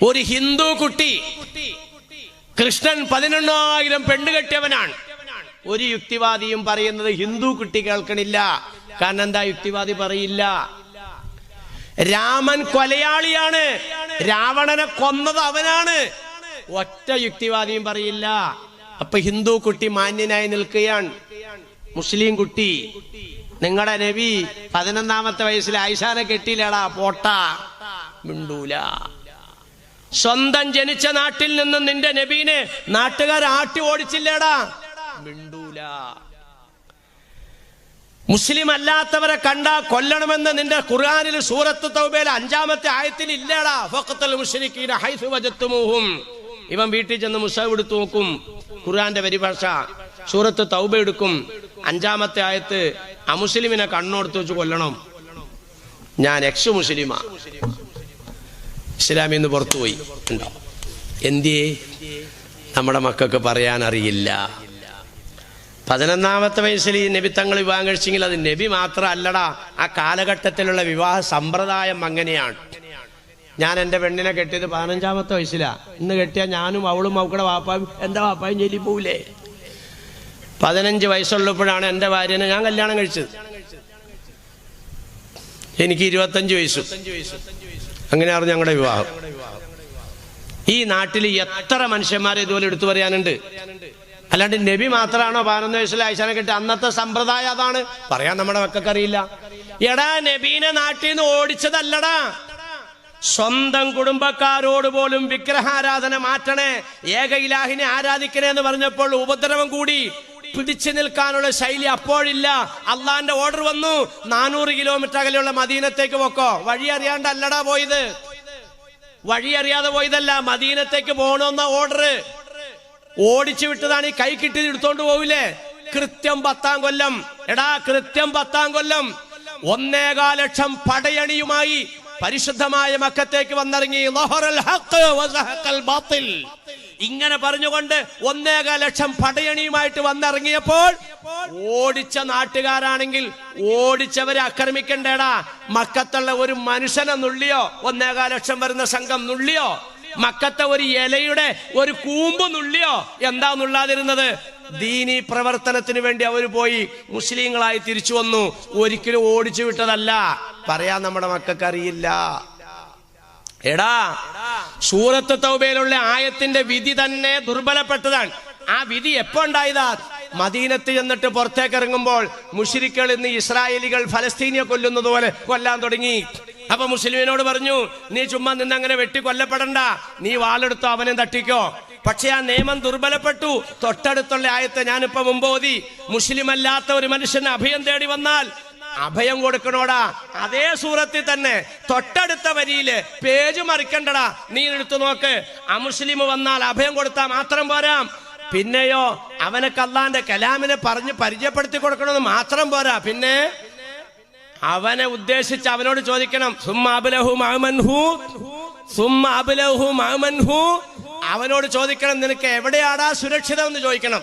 ഒരു ഹിന്ദു കുട്ടി, കൃഷ്ണൻ 11,000 പെണ്ണ് കെട്ടിയവനാണ്. ഒരു യുക്തിവാദിയും പറയുന്നത് ഹിന്ദു കുട്ടി കേൾക്കണില്ല. കാരണം എന്താ? യുക്തിവാദി പറയില്ല. രാമൻ കൊലയാളിയാണ്, രാവണനെ കൊന്നത് അവനാണ്. ഒറ്റ യുക്തിവാദിയും പറയില്ല. അപ്പൊ ഹിന്ദു കുട്ടി മാന്യനായി നിൽക്കുകയാണ്. മുസ്ലിം കുട്ടി, നിങ്ങളുടെ നബി 11ാമത്തെ വയസ്സിൽ ആയിഷാനെ കെട്ടിയില്ലടാ, പോട്ടാ, മിണ്ടൂല. സ്വന്തം ജനിച്ച നാട്ടിൽ നിന്നും നിന്റെ നബീനെ നാട്ടുകാർ ആട്ടി ഓടിച്ചില്ലേടാ, മിണ്ടൂല. മുസ്ലിം അല്ലാത്തവരെ കണ്ടാ കൊല്ലണമെന്ന് നിന്റെ ഖുർആനിൽ സൂറത്ത് തൗബയിൽ 5ാമത്തെ ആയത്തിൽ ഇല്ലേടാ. ഫഖ്തുൽ മുശ്രിക്കീന ഹൈസു വജത്തുമൂഹും. ഇവൻ വീട്ടിൽ ചെന്ന് മുസാഫ് എടുത്തു നോക്കും, ഖുർആന്റെ പരിഭാഷ സൂറത്ത് തൗബ എടുക്കും, 5ാമത്തെ ആയത്ത് അമുസ്ലിമിനെ കണ്ണോടുത്ത് വെച്ച് കൊല്ലണം. ഞാൻ എക്സ് മുസ്ലിമാ, ഇസ്ലാമിൽ നിന്ന് പുറത്തുപോയി. ഉണ്ടോ? എന്തിയേ? നമ്മുടെ മക്കൾക്ക് പറയാൻ അറിയില്ല. 11ാമത്തെ വയസ്സിൽ ഈ നബി തങ്ങൾ വിവാഹം കഴിച്ചെങ്കിൽ അത് നബി മാത്രം അല്ലടാ, ആ കാലഘട്ടത്തിലുള്ള വിവാഹ സമ്പ്രദായം അങ്ങനെയാണ്. ഞാൻ എൻ്റെ പെണ്ണിനെ കെട്ടിയത് 15ാമത്തെ വയസ്സിലാ. ഇന്ന് കെട്ടിയാൽ ഞാനും അവളും അവക്കടെ വാപ്പായും എൻ്റെ വാപ്പായും ജയിലിൽ പോവില്ലേ? 15 വയസ്സുള്ളപ്പോഴാണ് എൻ്റെ ഭാര്യനെ ഞാൻ കല്യാണം കഴിച്ചത്. എനിക്ക് 25 വയസ്സും. അങ്ങനെയായിരുന്നു ഞങ്ങളുടെ വിവാഹം. ഈ നാട്ടിൽ എത്ര മനുഷ്യന്മാരെ ഇതുപോലെ എടുത്തു പറയാനുണ്ട്. അല്ലാണ്ട് നബി മാത്രമാണോ 11 വയസ്സിൽ ആയിഷാനെ കെട്ടി? അന്നത്തെ സമ്പ്രദായം അതാണ്. പറയാൻ നമ്മുടെ മക്കൾക്ക് അറിയില്ല. എടാ, നബീനെ നാട്ടിൽ നിന്ന് ഓടിച്ചതല്ലടാ, സ്വന്തം കുടുംബക്കാരോട് പോലും വിഗ്രഹാരാധന മാറ്റണേ, ഏക ഇലാഹിനെ ആരാധിക്കണേ എന്ന് പറഞ്ഞപ്പോൾ ഉപദ്രവം കൂടി. പിടിച്ചു നിൽക്കാനുള്ള ശൈലി അപ്പോഴില്ല. അള്ളാന്റെ ഓർഡർ വന്നു, 400 കിലോമീറ്റർ അകലെയുള്ള മദീനത്തേക്ക് പോക്കോ. വഴി അറിയാണ്ടല്ലടാ പോയത്, വഴി അറിയാതെ പോയതല്ല, മദീനത്തേക്ക് പോകണമെന്ന ഓർഡർ. ഓടിച്ചു വിട്ടതാണ്. ഈ കൈ കിട്ടിയത് എടുത്തോണ്ട് പോവില്ലേ? കൃത്യം 10ാം കൊല്ലം. എടാ, കൃത്യം 10ാം കൊല്ലം 1.25 ലക്ഷം പടയണിയുമായി പരിശുദ്ധമായ മക്കത്തേക്ക് വന്നിറങ്ങി. ഇങ്ങനെ പറഞ്ഞുകൊണ്ട് 1.25 ലക്ഷം പടയണിയുമായിട്ട് വന്നിറങ്ങിയപ്പോൾ ഓടിച്ച നാട്ടുകാരാണെങ്കിൽ ഓടിച്ചവരെ ആക്രമിക്കണ്ടേടാ. മക്കത്തുള്ള ഒരു മനുഷ്യനെ നുള്ളിയോ? 1.25 ലക്ഷം വരുന്ന സംഘം നുള്ളിയോ? മക്കത്തെ ഒരു ഇലയുടെ ഒരു കൂമ്പ് നുള്ളിയോ? എന്താ നുള്ളാതിരുന്നത്? ദീനി പ്രവർത്തനത്തിന് വേണ്ടി അവർ പോയി മുസ്ലിങ്ങളായി തിരിച്ചു വന്നു. ഒരിക്കലും ഓടിച്ചു വിട്ടതല്ല. പറയാൻ നമ്മുടെ മക്കൾക്ക് അറിയില്ല. എടാ, സൂറത്ത് തൗബയിലുള്ള ആയത്തിന്റെ വിധി തന്നെ ദുർബലപ്പെട്ടതാണ്. ആ വിധി എപ്പോ ഉണ്ടായതാ? മദീനത്ത് ചെന്നിട്ട് പുറത്തേക്ക് ഇറങ്ങുമ്പോൾ മുശ്രിക്കുകൾ ഇന്ന് ഇസ്രായേലികൾ ഫലസ്തീനിയെ കൊല്ലുന്നത് പോലെ കൊല്ലാൻ തുടങ്ങി. അപ്പൊ മുസ്ലിമിനോട് പറഞ്ഞു, നീ ചുമ്മാ നിന്ന് അങ്ങനെ വെട്ടി കൊല്ലപ്പെടണ്ട, നീ വാളെടുത്തോ, അവനെ തട്ടിക്കോ. പക്ഷെ ആ നിയമം ദുർബലപ്പെട്ടു. തൊട്ടടുത്തുള്ള ആയത്തെ ഞാനിപ്പോ മുമ്പ് ഓതി, മുസ്ലിം അല്ലാത്ത ഒരു മനുഷ്യന് അഭയം തേടി വന്നാൽ അഭയം കൊടുക്കണോടാ. അതേ സൂറത്തിൽ തന്നെ തൊട്ടടുത്ത വരിയില് പേജ് മറിക്കണ്ടടാ, നീ എടുത്തു നോക്ക്. അമുസ്ലിം വന്നാൽ അഭയം കൊടുത്താൽ മാത്രം പോരാ, പിന്നെയോ അവനക്ക് അള്ളാന്റെ കലാമിനെ പറഞ്ഞ് പരിചയപ്പെടുത്തി കൊടുക്കണമെന്ന് മാത്രം പോരാ, പിന്നെ അവനെ ഉദ്ദേശിച്ച് അവനോട് ചോദിക്കണം. അവനോട് ചോദിക്കണം, നിനക്ക് എവിടെയാടാ സുരക്ഷിതം എന്ന് ചോദിക്കണം.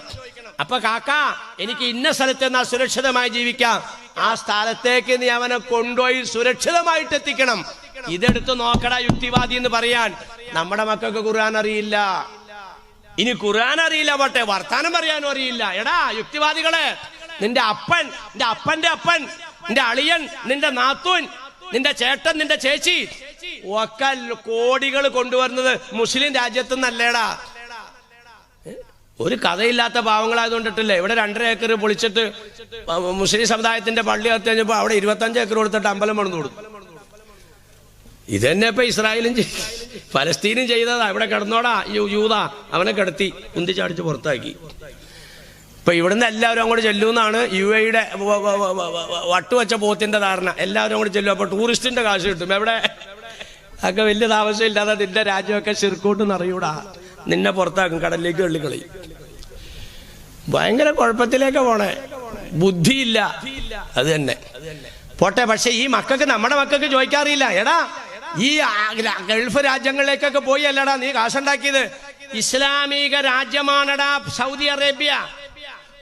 അപ്പൊ കാക്കാ, എനിക്ക് ഇന്ന സ്ഥലത്ത് നിന്നാ സുരക്ഷിതമായി ജീവിക്കാം, ആ സ്ഥലത്തേക്ക് നീ അവനെ കൊണ്ടുപോയി സുരക്ഷിതമായിട്ട് എത്തിക്കണം. ഇതെടുത്ത് നോക്കടാ യുക്തിവാദി എന്ന് പറയാൻ. നമ്മുടെ മക്കൾക്ക് ഖുർആൻ അറിയില്ല. ഇനി ഖുർആൻ അറിയില്ല പോട്ടെ, വർത്താനം പറയാനും അറിയില്ല. എടാ യുക്തിവാദികളെ, നിന്റെ അപ്പൻ, നിന്റെ അപ്പന്റെ അപ്പൻ, നിന്റെ അളിയൻ, നിന്റെ നാത്തൂൻ, നിന്റെ ചേട്ടൻ, നിന്റെ ചേച്ചി ഒക്കെ കോടികൾ കൊണ്ടുവരുന്നത് മുസ്ലിം രാജ്യത്തു നിന്നല്ലേടാ. ഒരു കഥയില്ലാത്ത പാവങ്ങളായതുകൊണ്ടിട്ടില്ലേ ഇവിടെ 2.5 ഏക്കർ പൊളിച്ചിട്ട് മുസ്ലിം സമുദായത്തിന്റെ പള്ളി കത്തി കഴിഞ്ഞപ്പോ അവിടെ 25 ഏക്കർ കൊടുത്തിട്ട് അമ്പലം പണിതു കൊടുത്തു. ഇത് തന്നെ ഇപ്പൊ ഇസ്രായേലും ഫലസ്തീനും ചെയ്തതാ. ഇവിടെ കിടന്നോടാ യൂത, അവനെ കിടത്തി ഉന്തിച്ചാടിച്ച് പുറത്താക്കി. ഇപ്പൊ ഇവിടുന്ന് എല്ലാവരും അങ്ങോട്ട് ചെല്ലുമെന്നാണ് UAE-യുടെ വട്ടുവച്ച പോത്തിന്റെ ധാരണ. എല്ലാവരും അങ്ങോട്ട് ചെല്ലും, അപ്പൊ ടൂറിസ്റ്റിന്റെ കാശ് കിട്ടും. എവിടെ ഒക്കെ വലിയ താമസം ഇല്ലാതെ നിന്റെ രാജ്യമൊക്കെ ശിർക്കോട്ട് നിറയൂടാ, നിന്നെ പുറത്താക്കും, കടലിലേക്ക് തള്ളിക്കളയും. ഭയങ്കര കുഴപ്പത്തിലേക്ക് പോണേ, ബുദ്ധിയില്ല. അത് തന്നെ പോട്ടെ. പക്ഷെ ഈ മക്കൾക്ക്, നമ്മുടെ മക്കൾക്ക് ചോദിക്കാറില്ല. എടാ, ഈ ഗൾഫ് രാജ്യങ്ങളിലേക്കൊക്കെ പോയി അല്ലടാ നീ കാശുണ്ടാക്കിയത്. ഇസ്ലാമിക രാജ്യമാണടാ സൗദി അറേബ്യ.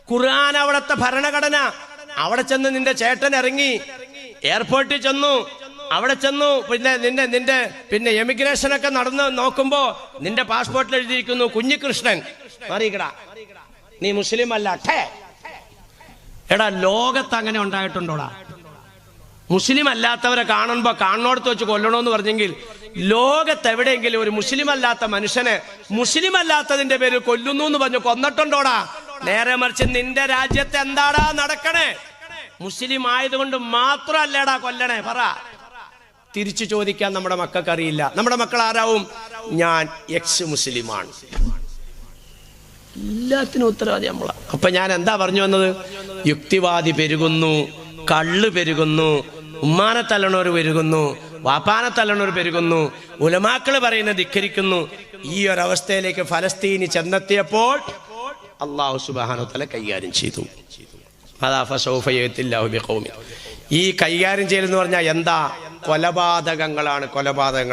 ഖുർആൻ അവിടത്തെ ഭരണഘടന. അവിടെ ചെന്ന് നിന്റെ ചേട്ടൻ ഇറങ്ങി എയർപോർട്ടിൽ ചെന്നു, അവിടെ ചെന്നു, പിന്നെ എമിഗ്രേഷൻ ഒക്കെ നടന്ന് നോക്കുമ്പോ നിന്റെ പാസ്പോർട്ടിൽ എഴുതിയിരിക്കുന്നു കുഞ്ഞികൃഷ്ണൻ. മാറിക്കടാ, നീ മുസ്ലിം അല്ല. എടാ, ലോകത്ത് അങ്ങനെ ഉണ്ടായിട്ടുണ്ടോടാ? മുസ്ലിം അല്ലാത്തവരെ കാണുമ്പോ കാണോടത്ത് വെച്ച് കൊല്ലണോന്ന് പറഞ്ഞെങ്കിൽ ലോകത്ത് എവിടെയെങ്കിലും ഒരു മുസ്ലിം അല്ലാത്ത മനുഷ്യനെ മുസ്ലിം അല്ലാത്തതിന്റെ പേര് കൊല്ലുന്നു എന്ന് പറഞ്ഞു കൊന്നിട്ടുണ്ടോടാ? നേരെ മറിച്ച് നിന്റെ രാജ്യത്ത് എന്താടാ നടക്കണേ? മുസ്ലിം ആയതുകൊണ്ട് മാത്രമല്ലേടാ കൊല്ലണേ? പറ. തിരിച്ചു ചോദിക്കാൻ നമ്മുടെ മക്കൾക്ക് അറിയില്ല. നമ്മുടെ മക്കൾ ആരാവും? ഞാൻ എക്സ് മുസ്ലിമാണ്. എല്ലാത്തിനും ഉത്തരവാദി നമ്മളാ. അപ്പൊ ഞാൻ എന്താ പറഞ്ഞു വന്നത്? യുക്തിവാദി പെരുകുന്നു, കള്ള് പെരുകുന്നു, ഉമ്മാനെ തല്ലണവർ പെരുകുന്നു, വാപ്പാനെ തല്ലണവർ പെരുകുന്നു, ഉലമാക്കള് പറയുന്നത് ധിക്കരിക്കുന്നു. ഈ ഒരവസ്ഥയിലേക്ക് ഫലസ്തീനി ചെന്നെത്തിയപ്പോൾ അല്ലാഹു സുബ്ഹാനഹു വ തആല കൈകാര്യം ചെയ്തു. ഈ കൈകാര്യം ചെയ്യലെന്ന് പറഞ്ഞാൽ എന്താ? കൊലപാതകങ്ങളാണ്, കൊലപാതകങ്ങൾ.